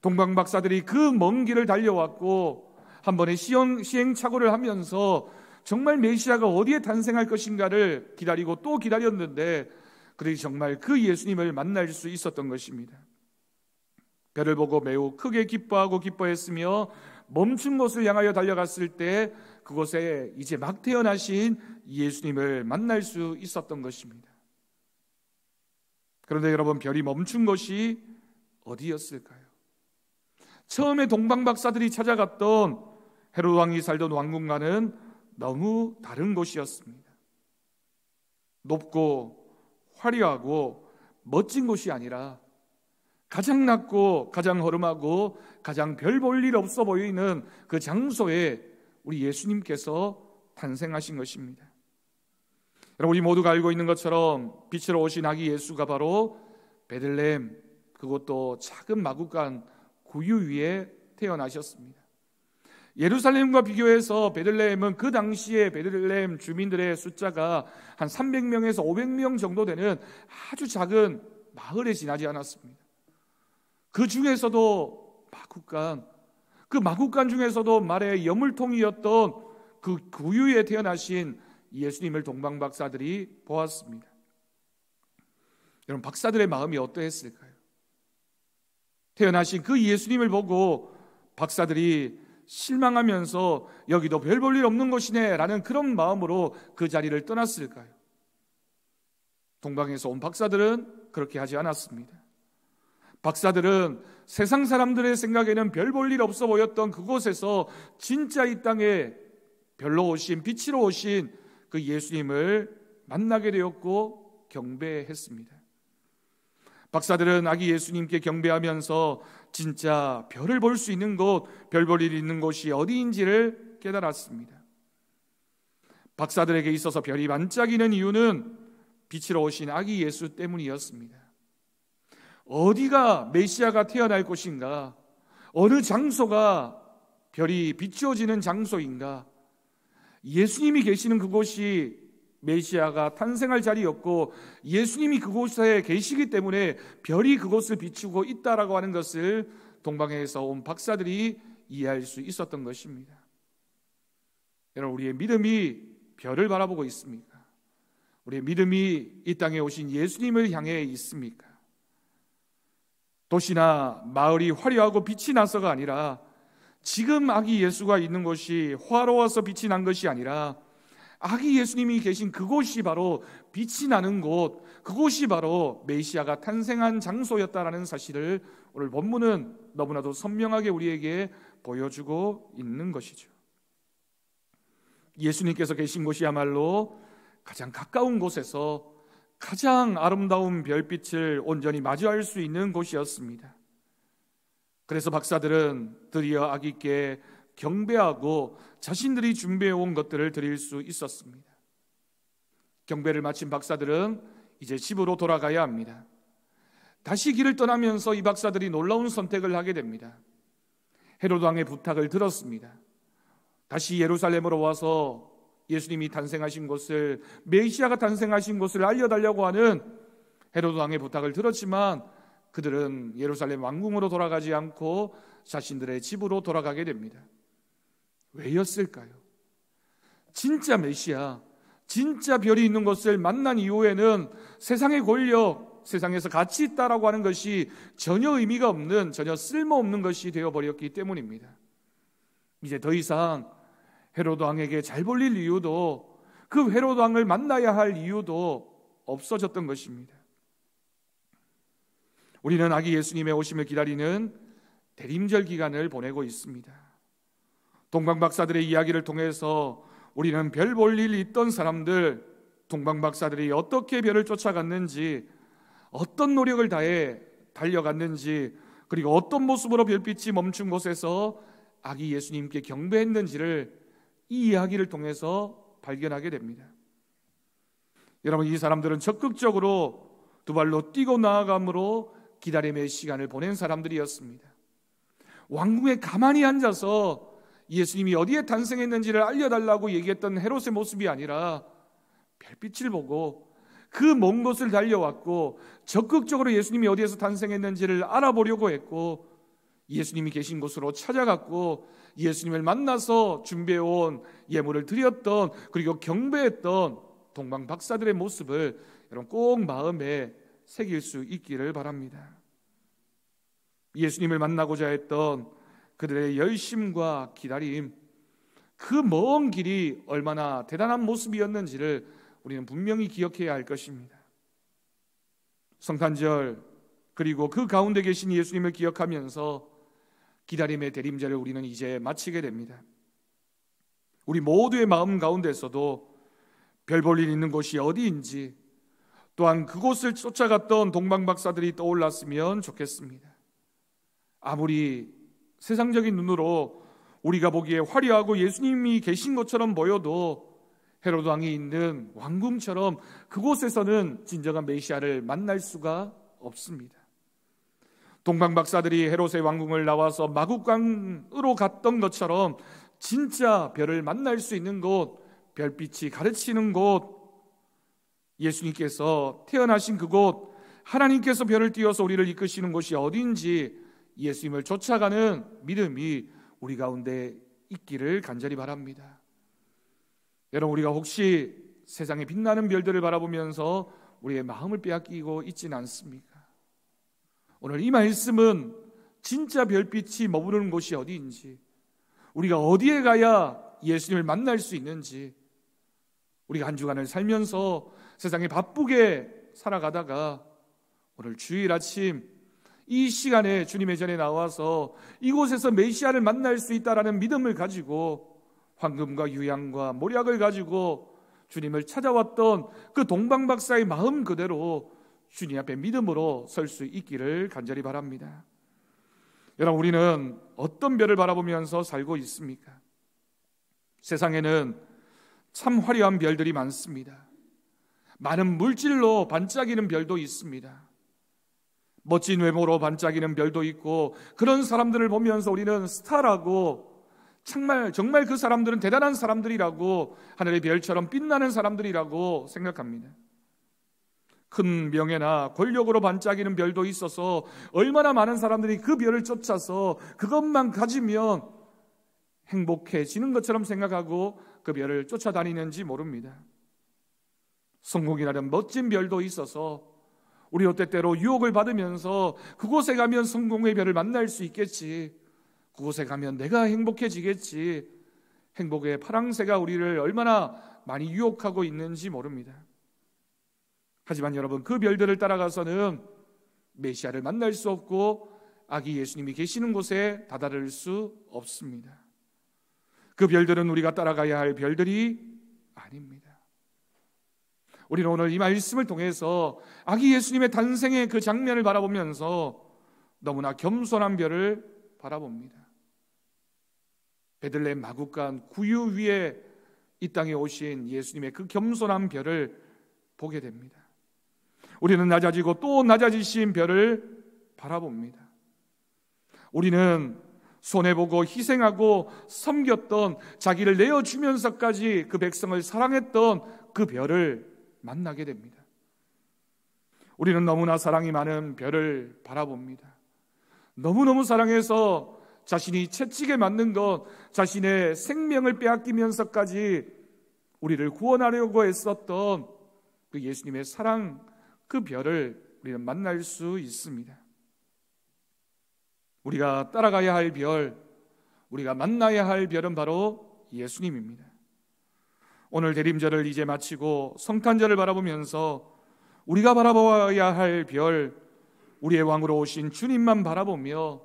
동방박사들이 그 먼 길을 달려왔고 한 번의 시행착오를 하면서 정말 메시아가 어디에 탄생할 것인가를 기다리고 또 기다렸는데 그들이 정말 그 예수님을 만날 수 있었던 것입니다. 별을 보고 매우 크게 기뻐했으며 멈춘 곳을 향하여 달려갔을 때 그곳에 이제 막 태어나신 예수님을 만날 수 있었던 것입니다. 그런데 여러분, 별이 멈춘 것이 어디였을까요? 처음에 동방 박사들이 찾아갔던 헤로드 왕이 살던 왕궁과는 너무 다른 곳이었습니다. 높고 화려하고 멋진 곳이 아니라 가장 낮고 가장 허름하고 가장 별 볼 일 없어 보이는 그 장소에 우리 예수님께서 탄생하신 것입니다. 여러분, 우리 모두가 알고 있는 것처럼 빛으로 오신 아기 예수가 바로 베들레헴, 그것도 작은 마구간 구유 위에 태어나셨습니다. 예루살렘과 비교해서 베들레헴은 그 당시에 베들레헴 주민들의 숫자가 한 300명에서 500명 정도 되는 아주 작은 마을에 지나지 않았습니다. 그 중에서도 마구간, 그 마구간 중에서도 말의 여물통이었던 그 구유에 태어나신 예수님을 동방 박사들이 보았습니다. 여러분, 박사들의 마음이 어떠했을까요? 태어나신 그 예수님을 보고 박사들이 실망하면서 여기도 별 볼 일 없는 곳이네 라는 그런 마음으로 그 자리를 떠났을까요? 동방에서 온 박사들은 그렇게 하지 않았습니다. 박사들은 세상 사람들의 생각에는 별 볼 일 없어 보였던 그곳에서 진짜 이 땅에 별로 오신, 빛으로 오신 그 예수님을 만나게 되었고 경배했습니다. 박사들은 아기 예수님께 경배하면서 진짜 별을 볼 수 있는 곳, 별 볼 일이 있는 곳이 어디인지를 깨달았습니다. 박사들에게 있어서 별이 반짝이는 이유는 빛으로 오신 아기 예수 때문이었습니다. 어디가 메시아가 태어날 곳인가, 어느 장소가 별이 비추어지는 장소인가, 예수님이 계시는 그곳이 메시아가 탄생할 자리였고 예수님이 그곳에 계시기 때문에 별이 그곳을 비추고 있다라고 하는 것을 동방에서 온 박사들이 이해할 수 있었던 것입니다. 여러분, 우리의 믿음이 별을 바라보고 있습니까? 우리의 믿음이 이 땅에 오신 예수님을 향해 있습니까? 도시나 마을이 화려하고 빛이 나서가 아니라, 지금 아기 예수가 있는 곳이 화로워서 빛이 난 것이 아니라 아기 예수님이 계신 그곳이 바로 빛이 나는 곳, 그곳이 바로 메시아가 탄생한 장소였다라는 사실을 오늘 본문은 너무나도 선명하게 우리에게 보여주고 있는 것이죠. 예수님께서 계신 곳이야말로 가장 가까운 곳에서 가장 아름다운 별빛을 온전히 마주할 수 있는 곳이었습니다. 그래서 박사들은 드디어 아기께 경배하고 자신들이 준비해온 것들을 드릴 수 있었습니다. 경배를 마친 박사들은 이제 집으로 돌아가야 합니다. 다시 길을 떠나면서 이 박사들이 놀라운 선택을 하게 됩니다. 헤로드 왕의 부탁을 들었습니다. 다시 예루살렘으로 와서 예수님이 탄생하신 곳을, 메시아가 탄생하신 곳을 알려달라고 하는 헤로드 왕의 부탁을 들었지만 그들은 예루살렘 왕궁으로 돌아가지 않고 자신들의 집으로 돌아가게 됩니다. 왜였을까요? 진짜 메시아, 진짜 별이 있는 곳을 만난 이후에는 세상의 권력, 세상에서 가치 있다라고 하는 것이 전혀 의미가 없는, 전혀 쓸모없는 것이 되어버렸기 때문입니다. 이제 더 이상 헤로드 왕에게 잘 볼릴 이유도, 그 헤로드 왕을 만나야 할 이유도 없어졌던 것입니다. 우리는 아기 예수님의 오심을 기다리는 대림절 기간을 보내고 있습니다. 동방박사들의 이야기를 통해서 우리는 별 볼 일 있던 사람들, 동방박사들이 어떻게 별을 쫓아갔는지, 어떤 노력을 다해 달려갔는지, 그리고 어떤 모습으로 별빛이 멈춘 곳에서 아기 예수님께 경배했는지를 이 이야기를 통해서 발견하게 됩니다. 여러분, 이 사람들은 적극적으로 두 발로 뛰고 나아감으로 기다림의 시간을 보낸 사람들이었습니다. 왕궁에 가만히 앉아서 예수님이 어디에 탄생했는지를 알려달라고 얘기했던 헤롯의 모습이 아니라 별빛을 보고 그 먼 곳을 달려왔고 적극적으로 예수님이 어디에서 탄생했는지를 알아보려고 했고 예수님이 계신 곳으로 찾아갔고 예수님을 만나서 준비해온 예물을 드렸던, 그리고 경배했던 동방 박사들의 모습을 여러분 꼭 마음에 새길 수 있기를 바랍니다. 예수님을 만나고자 했던 그들의 열심과 기다림, 그 먼 길이 얼마나 대단한 모습이었는지를 우리는 분명히 기억해야 할 것입니다. 성탄절 그리고 그 가운데 계신 예수님을 기억하면서 기다림의 대림절을 우리는 이제 마치게 됩니다. 우리 모두의 마음 가운데서도 별 볼 일 있는 곳이 어디인지, 또한 그곳을 쫓아갔던 동방박사들이 떠올랐으면 좋겠습니다. 아무리 세상적인 눈으로 우리가 보기에 화려하고 예수님이 계신 것처럼 보여도 헤로드 왕이 있는 왕궁처럼 그곳에서는 진정한 메시아를 만날 수가 없습니다. 동방박사들이 헤롯의 왕궁을 나와서 마국간으로 갔던 것처럼 진짜 별을 만날 수 있는 곳, 별빛이 가르치는 곳, 예수님께서 태어나신 그곳, 하나님께서 별을 띄워서 우리를 이끄시는 곳이 어딘지 예수님을 쫓아가는 믿음이 우리 가운데 있기를 간절히 바랍니다. 여러분, 우리가 혹시 세상에 빛나는 별들을 바라보면서 우리의 마음을 빼앗기고 있지는 않습니까? 오늘 이 말씀은 진짜 별빛이 머무르는 곳이 어디인지, 우리가 어디에 가야 예수님을 만날 수 있는지, 우리가 한 주간을 살면서 세상에 바쁘게 살아가다가 오늘 주일 아침 이 시간에 주님의 전에 나와서 이곳에서 메시아를 만날 수 있다라는 믿음을 가지고 황금과 유향과 몰약을 가지고 주님을 찾아왔던 그 동방박사의 마음 그대로 주님 앞에 믿음으로 설 수 있기를 간절히 바랍니다. 여러분, 우리는 어떤 별을 바라보면서 살고 있습니까? 세상에는 참 화려한 별들이 많습니다. 많은 물질로 반짝이는 별도 있습니다. 멋진 외모로 반짝이는 별도 있고, 그런 사람들을 보면서 우리는 스타라고, 정말 그 사람들은 대단한 사람들이라고, 하늘의 별처럼 빛나는 사람들이라고 생각합니다. 큰 명예나 권력으로 반짝이는 별도 있어서 얼마나 많은 사람들이 그 별을 쫓아서 그것만 가지면 행복해지는 것처럼 생각하고 그 별을 쫓아다니는지 모릅니다. 성공이라는 멋진 별도 있어서 우리도 때때로 유혹을 받으면서 그곳에 가면 성공의 별을 만날 수 있겠지, 그곳에 가면 내가 행복해지겠지, 행복의 파랑새가 우리를 얼마나 많이 유혹하고 있는지 모릅니다. 하지만 여러분, 그 별들을 따라가서는 메시아를 만날 수 없고 아기 예수님이 계시는 곳에 다다를 수 없습니다. 그 별들은 우리가 따라가야 할 별들이 아닙니다. 우리는 오늘 이 말씀을 통해서 아기 예수님의 탄생의 그 장면을 바라보면서 너무나 겸손한 별을 바라봅니다. 베들레헴 마국간 구유 위에 이 땅에 오신 예수님의 그 겸손한 별을 보게 됩니다. 우리는 낮아지고 또 낮아지신 별을 바라봅니다. 우리는 손해보고 희생하고 섬겼던, 자기를 내어주면서까지 그 백성을 사랑했던 그 별을 만나게 됩니다. 우리는 너무나 사랑이 많은 별을 바라봅니다. 너무너무 사랑해서 자신이 채찍에 맞는 것, 자신의 생명을 빼앗기면서까지 우리를 구원하려고 애썼던 그 예수님의 사랑, 그 별을 우리는 만날 수 있습니다. 우리가 따라가야 할 별, 우리가 만나야 할 별은 바로 예수님입니다. 오늘 대림절을 이제 마치고 성탄절을 바라보면서 우리가 바라봐야 할 별, 우리의 왕으로 오신 주님만 바라보며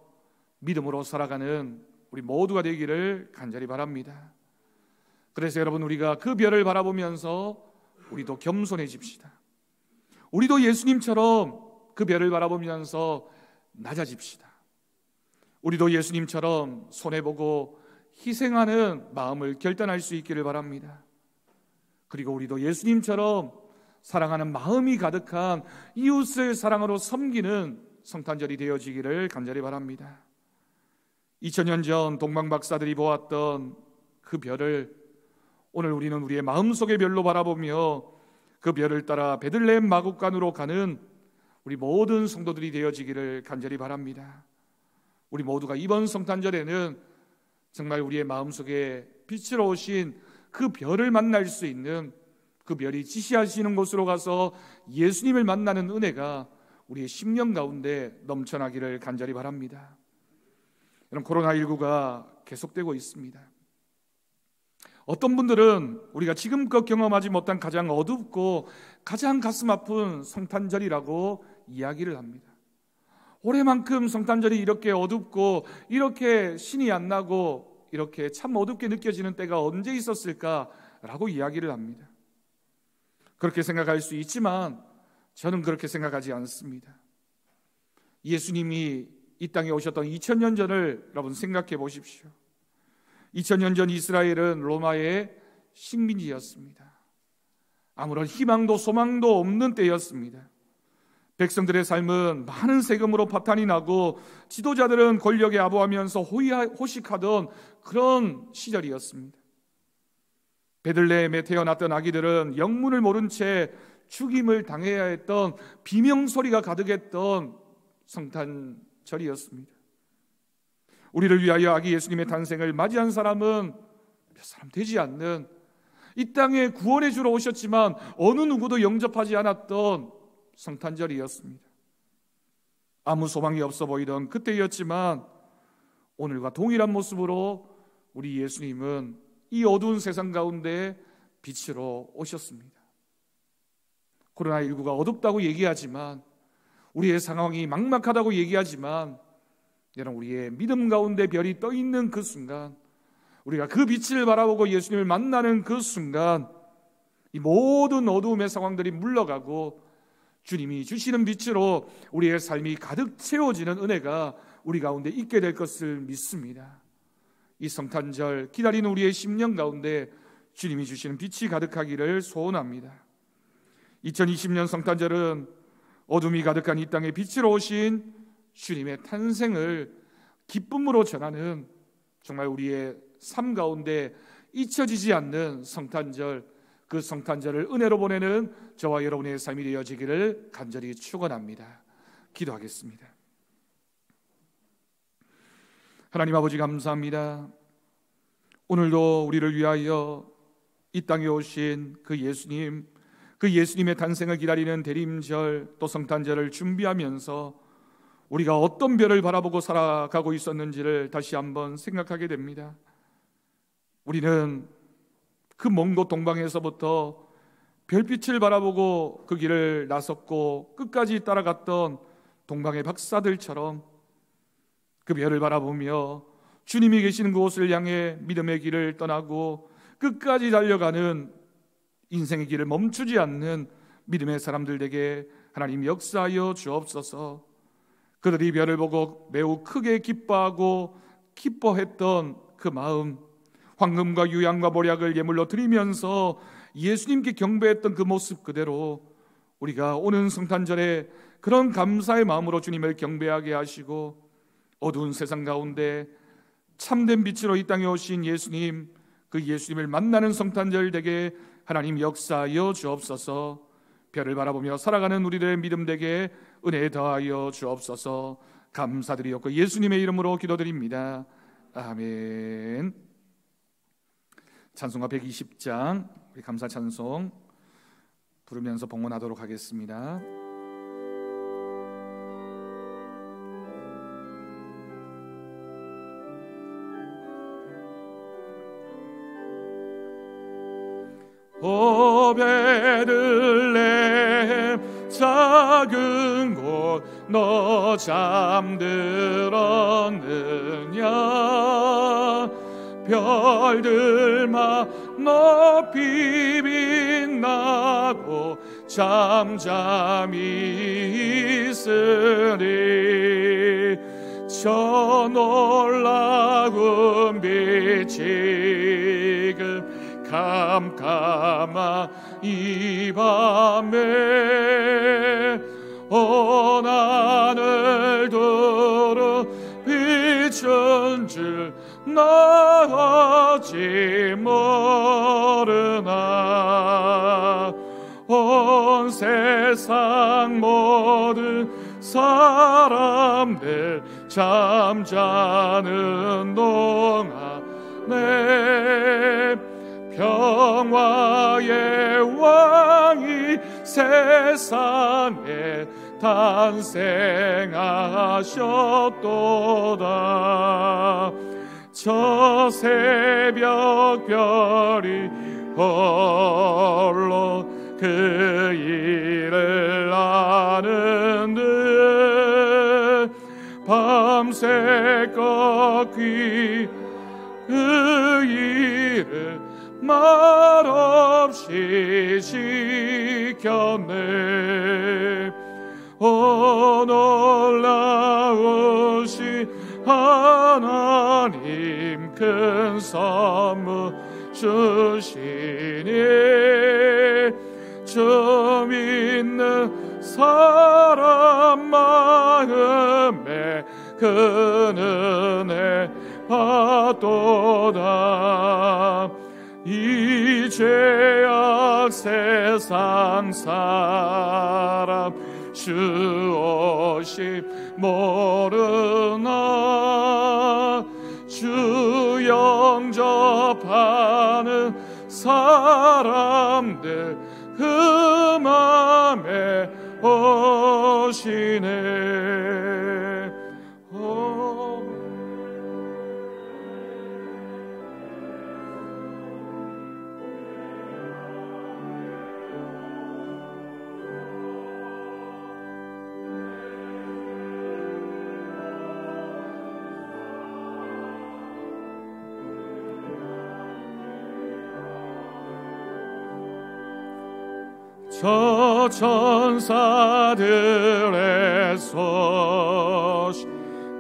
믿음으로 살아가는 우리 모두가 되기를 간절히 바랍니다. 그래서 여러분, 우리가 그 별을 바라보면서 우리도 겸손해집시다. 우리도 예수님처럼 그 별을 바라보면서 낮아집시다. 우리도 예수님처럼 손해보고 희생하는 마음을 결단할 수 있기를 바랍니다. 그리고 우리도 예수님처럼 사랑하는 마음이 가득한 이웃을 사랑으로 섬기는 성탄절이 되어지기를 간절히 바랍니다. 2000년 전 동방박사들이 보았던 그 별을 오늘 우리는 우리의 마음속의 별로 바라보며 그 별을 따라 베들레헴 마국간으로 가는 우리 모든 성도들이 되어지기를 간절히 바랍니다. 우리 모두가 이번 성탄절에는 정말 우리의 마음속에 빛으로 오신 그 별을 만날 수 있는, 그 별이 지시하시는 곳으로 가서 예수님을 만나는 은혜가 우리의 심령 가운데 넘쳐나기를 간절히 바랍니다. 여러분, 코로나19가 계속되고 있습니다. 어떤 분들은 우리가 지금껏 경험하지 못한 가장 어둡고 가장 가슴 아픈 성탄절이라고 이야기를 합니다. 올해만큼 성탄절이 이렇게 어둡고 이렇게 신이 안 나고 이렇게 참 어둡게 느껴지는 때가 언제 있었을까라고 이야기를 합니다. 그렇게 생각할 수 있지만 저는 그렇게 생각하지 않습니다. 예수님이 이 땅에 오셨던 2000년 전을 여러분 생각해 보십시오. 2000년 전 이스라엘은 로마의 식민지였습니다. 아무런 희망도 소망도 없는 때였습니다. 백성들의 삶은 많은 세금으로 파탄이 나고 지도자들은 권력에 아부하면서 호식하던 그런 시절이었습니다. 베들레헴에 태어났던 아기들은 영문을 모른 채 죽임을 당해야 했던 비명소리가 가득했던 성탄절이었습니다. 우리를 위하여 아기 예수님의 탄생을 맞이한 사람은 몇 사람 되지 않는, 이 땅에 구원해 주러 오셨지만 어느 누구도 영접하지 않았던 성탄절이었습니다. 아무 소망이 없어 보이던 그때였지만 오늘과 동일한 모습으로 우리 예수님은 이 어두운 세상 가운데 빛으로 오셨습니다. 코로나19가 어둡다고 얘기하지만, 우리의 상황이 막막하다고 얘기하지만, 여러분, 우리의 믿음 가운데 별이 떠 있는 그 순간, 우리가 그 빛을 바라보고 예수님을 만나는 그 순간, 이 모든 어두움의 상황들이 물러가고 주님이 주시는 빛으로 우리의 삶이 가득 채워지는 은혜가 우리 가운데 있게 될 것을 믿습니다. 이 성탄절 기다리는 우리의 심령 가운데 주님이 주시는 빛이 가득하기를 소원합니다. 2020년 성탄절은 어둠이 가득한 이 땅에 빛으로 오신 주님의 탄생을 기쁨으로 전하는, 정말 우리의 삶 가운데 잊혀지지 않는 성탄절, 그 성탄절을 은혜로 보내는 저와 여러분의 삶이 되어지기를 간절히 축원합니다. 기도하겠습니다. 하나님 아버지, 감사합니다. 오늘도 우리를 위하여 이 땅에 오신 그 예수님, 그 예수님의 탄생을 기다리는 대림절, 또 성탄절을 준비하면서 우리가 어떤 별을 바라보고 살아가고 있었는지를 다시 한번 생각하게 됩니다. 우리는 그 먼 곳 동방에서부터 별빛을 바라보고 그 길을 나섰고 끝까지 따라갔던 동방의 박사들처럼 그 별을 바라보며 주님이 계시는 그곳을 향해 믿음의 길을 떠나고 끝까지 달려가는, 인생의 길을 멈추지 않는 믿음의 사람들 되게 하나님 역사하여 주옵소서. 그들이 별을 보고 매우 크게 기뻐하고 기뻐했던 그 마음, 황금과 유향과 몰약을 예물로 드리면서 예수님께 경배했던 그 모습 그대로 우리가 오는 성탄절에 그런 감사의 마음으로 주님을 경배하게 하시고, 어두운 세상 가운데 참된 빛으로 이 땅에 오신 예수님, 그 예수님을 만나는 성탄절 되게 하나님 역사하여 주옵소서. 별을 바라보며 살아가는 우리들의 믿음 되게 은혜 더하여 주옵소서. 감사드리옵고 예수님의 이름으로 기도드립니다. 아멘. 찬송가 120장 우리 감사 찬송 부르면서 봉헌하도록 하겠습니다. 오 베들레헴 작은 곳 너 잠들었느냐, 별들만 높이 빛나고 잠잠히 있으니 저 놀라운 빛 지금 캄캄한 이 밤에 온 하늘 두루 비춘 줄 나 아직 모르나, 온 세상 모든 사람들 잠자는 동안에 평화의 왕이 세상에 탄생하셨도다. 저 새벽 새벽별이 홀로 그 일을 아는 듯 밤새 꺾기 그 일을 말없이 지켰네. 오 놀라우신 하나님 큰 선물 주시니 점 있는 사람 마음에 그 은혜 받도다. 이 죄악 세상 사람 주 오심 모르나 주 영접하는 사람들 그 맘에 오시네. 저 천사들의 소식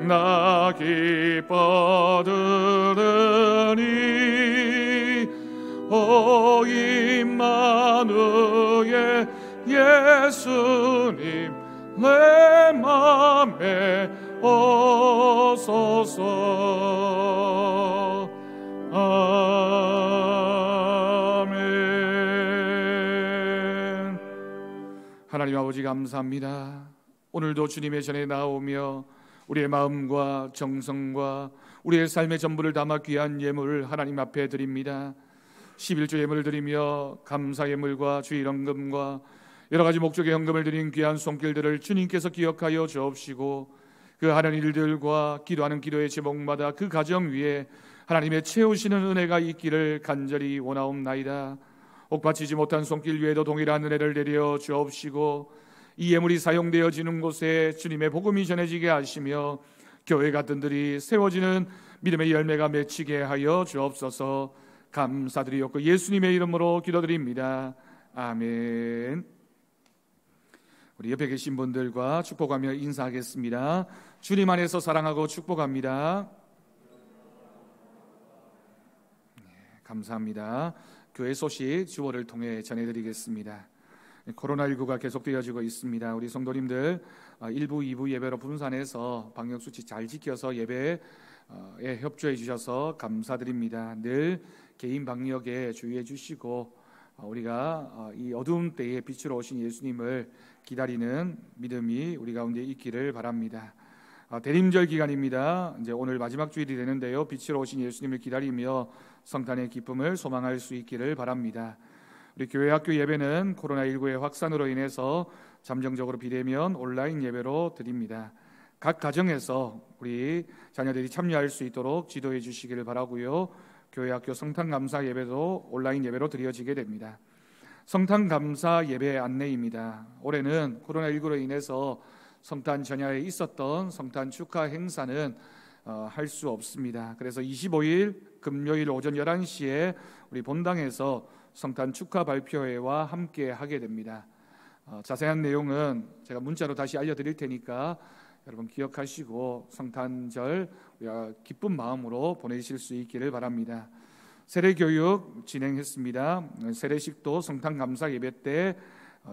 나 기뻐 들으니 오 임마누엘 예수님 내 맘에 오소서. 하나님 아버지 감사합니다. 오늘도 주님의 전에 나오며 우리의 마음과 정성과 우리의 삶의 전부를 담아 귀한 예물을 하나님 앞에 드립니다. 11조 예물을 드리며 감사 예물과 주일 헌금과 여러 가지 목적의 헌금을 드린 귀한 손길들을 주님께서 기억하여 주옵시고 그 하는 일들과 기도하는 기도의 제목마다 그 가정 위에 하나님의 채우시는 은혜가 있기를 간절히 원하옵나이다. 옥바치지 못한 손길 위에도 동일한 은혜를 내려 주옵시고 이 예물이 사용되어지는 곳에 주님의 복음이 전해지게 하시며 교회 같은 들이 세워지는 믿음의 열매가 맺히게 하여 주옵소서. 감사드리옵고 예수님의 이름으로 기도드립니다. 아멘. 우리 옆에 계신 분들과 축복하며 인사하겠습니다. 주님 안에서 사랑하고 축복합니다. 감사합니다. 교회 소식 주보를 통해 전해드리겠습니다. 코로나19가 계속되어지고 있습니다. 우리 성도님들 1부, 2부 예배로 분산해서 방역수칙 잘 지켜서 예배에 협조해 주셔서 감사드립니다. 늘 개인 방역에 주의해 주시고 우리가 이 어두운 때에 빛으로 오신 예수님을 기다리는 믿음이 우리 가운데 있기를 바랍니다. 대림절 기간입니다. 이제 오늘 마지막 주일이 되는데요. 빛으로 오신 예수님을 기다리며 성탄의 기쁨을 소망할 수 있기를 바랍니다. 우리 교회 학교 예배는 코로나19의 확산으로 인해서 잠정적으로 비대면 온라인 예배로 드립니다. 각 가정에서 우리 자녀들이 참여할 수 있도록 지도해 주시기를 바라고요. 교회 학교 성탄 감사 예배도 온라인 예배로 드려지게 됩니다. 성탄 감사 예배 안내입니다. 올해는 코로나19로 인해서 성탄 전야에 있었던 성탄 축하 행사는 할 수 없습니다. 그래서 25일 금요일 오전 11시에 우리 본당에서 성탄 축하 발표회와 함께 하게 됩니다. 자세한 내용은 제가 문자로 다시 알려드릴 테니까 여러분 기억하시고 성탄절 기쁜 마음으로 보내실 수 있기를 바랍니다. 세례교육 진행했습니다. 세례식도 성탄 감사 예배 때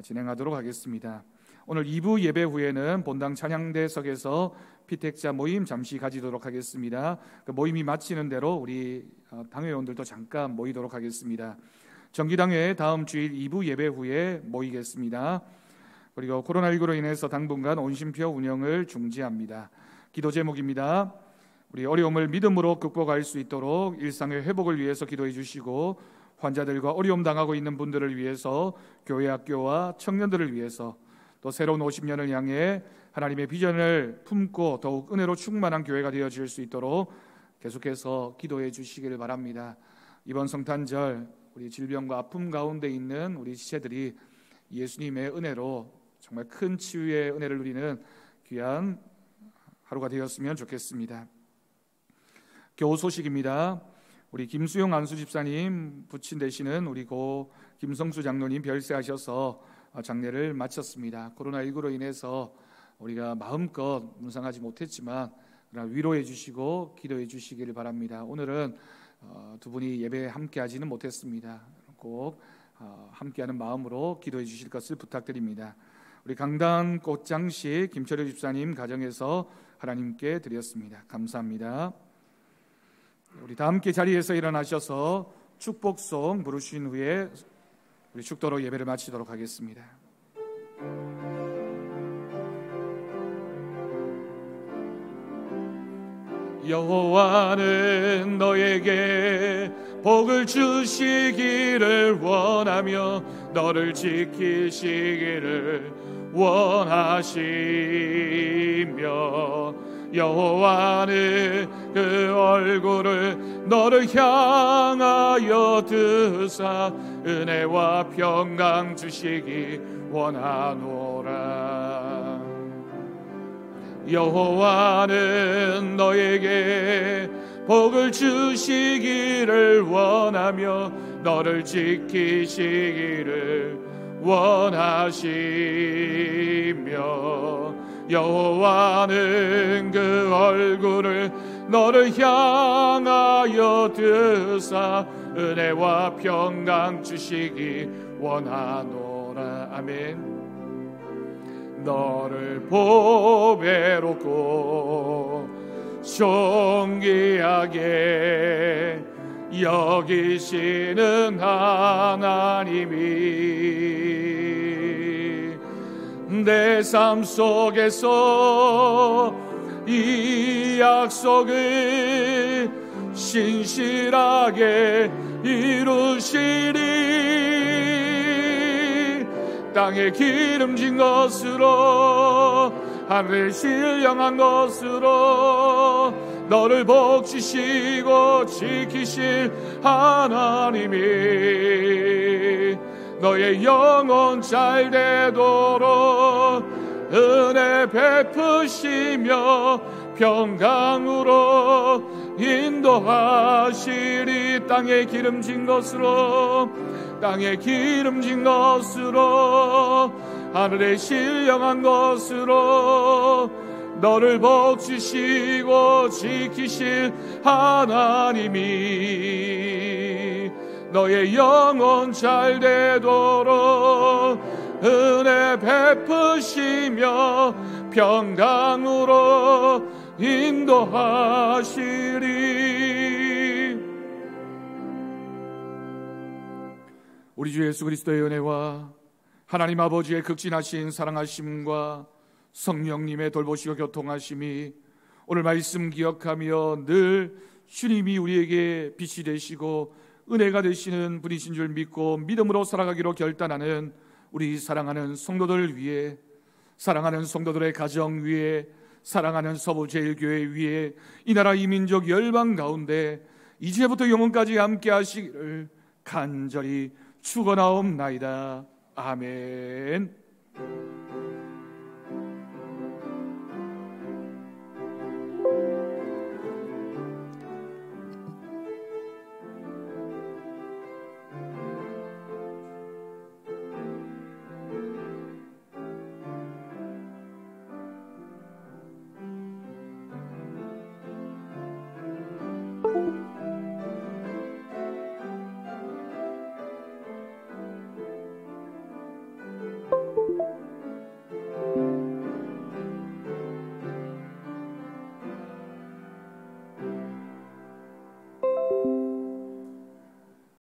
진행하도록 하겠습니다. 오늘 2부 예배 후에는 본당 찬양대석에서 피택자 모임 잠시 가지도록 하겠습니다. 그 모임이 마치는 대로 우리 당회원들도 잠깐 모이도록 하겠습니다. 정기당회 다음 주일 2부 예배 후에 모이겠습니다. 그리고 코로나19로 인해서 당분간 온심표 운영을 중지합니다. 기도 제목입니다. 우리 어려움을 믿음으로 극복할 수 있도록 일상의 회복을 위해서 기도해 주시고 환자들과 어려움 당하고 있는 분들을 위해서 교회 학교와 청년들을 위해서 또 새로운 50년을 향해 하나님의 비전을 품고 더욱 은혜로 충만한 교회가 되어질 수 있도록 계속해서 기도해 주시기를 바랍니다. 이번 성탄절 우리 질병과 아픔 가운데 있는 우리 지체들이 예수님의 은혜로 정말 큰 치유의 은혜를 누리는 귀한 하루가 되었으면 좋겠습니다. 교우 소식입니다. 우리 김수용 안수 집사님 부친 되시는 우리 고 김성수 장로님 별세하셔서 장례를 마쳤습니다. 코로나19로 인해서 우리가 마음껏 문상하지 못했지만 위로해 주시고 기도해 주시기를 바랍니다. 오늘은 두 분이 예배에 함께하지는 못했습니다. 꼭 함께하는 마음으로 기도해 주실 것을 부탁드립니다. 우리 강단 꽃장식 김철효 집사님 가정에서 하나님께 드렸습니다. 감사합니다. 우리 다 함께 자리에서 일어나셔서 축복송 부르신 후에 우리 축도로 예배를 마치도록 하겠습니다. 여호와는 너에게 복을 주시기를 원하며 너를 지키시기를 원하시며 여호와는 그 얼굴을 너를 향하여 드사 은혜와 평강 주시기 원하노라. 여호와는 너에게 복을 주시기를 원하며 너를 지키시기를 원하시며 여호와는 그 얼굴을 너를 향하여 드사 은혜와 평강 주시기 원하노라. 아멘. 너를 보배롭고 존귀하게 여기시는 하나님이 내 삶 속에서 이 약속을 신실하게 이루시리. 땅에 기름진 것으로 하늘에 신령한 것으로 너를 복주시고 지키실 하나님이 너의 영혼 잘 되도록 은혜 베푸시며 평강으로 인도하시리. 땅에 기름진 것으로 땅에 기름진 것으로 하늘에 신령한 것으로 너를 복주시고 지키실 하나님이 너의 영혼 잘 되도록 은혜 베푸시며 평강으로 인도하시리. 우리 주 예수 그리스도의 은혜와 하나님 아버지의 극진하신 사랑하심과 성령님의 돌보시고 교통하심이 오늘 말씀 기억하며 늘 주님이 우리에게 빛이 되시고 은혜가 되시는 분이신 줄 믿고 믿음으로 살아가기로 결단하는 우리 사랑하는 성도들 위해, 사랑하는 성도들의 가정 위에, 사랑하는 서부제일교회 위에, 이 나라 이민족 열방 가운데 이제부터 영원까지 함께 하시기를 간절히 축원하옵나이다. 아멘.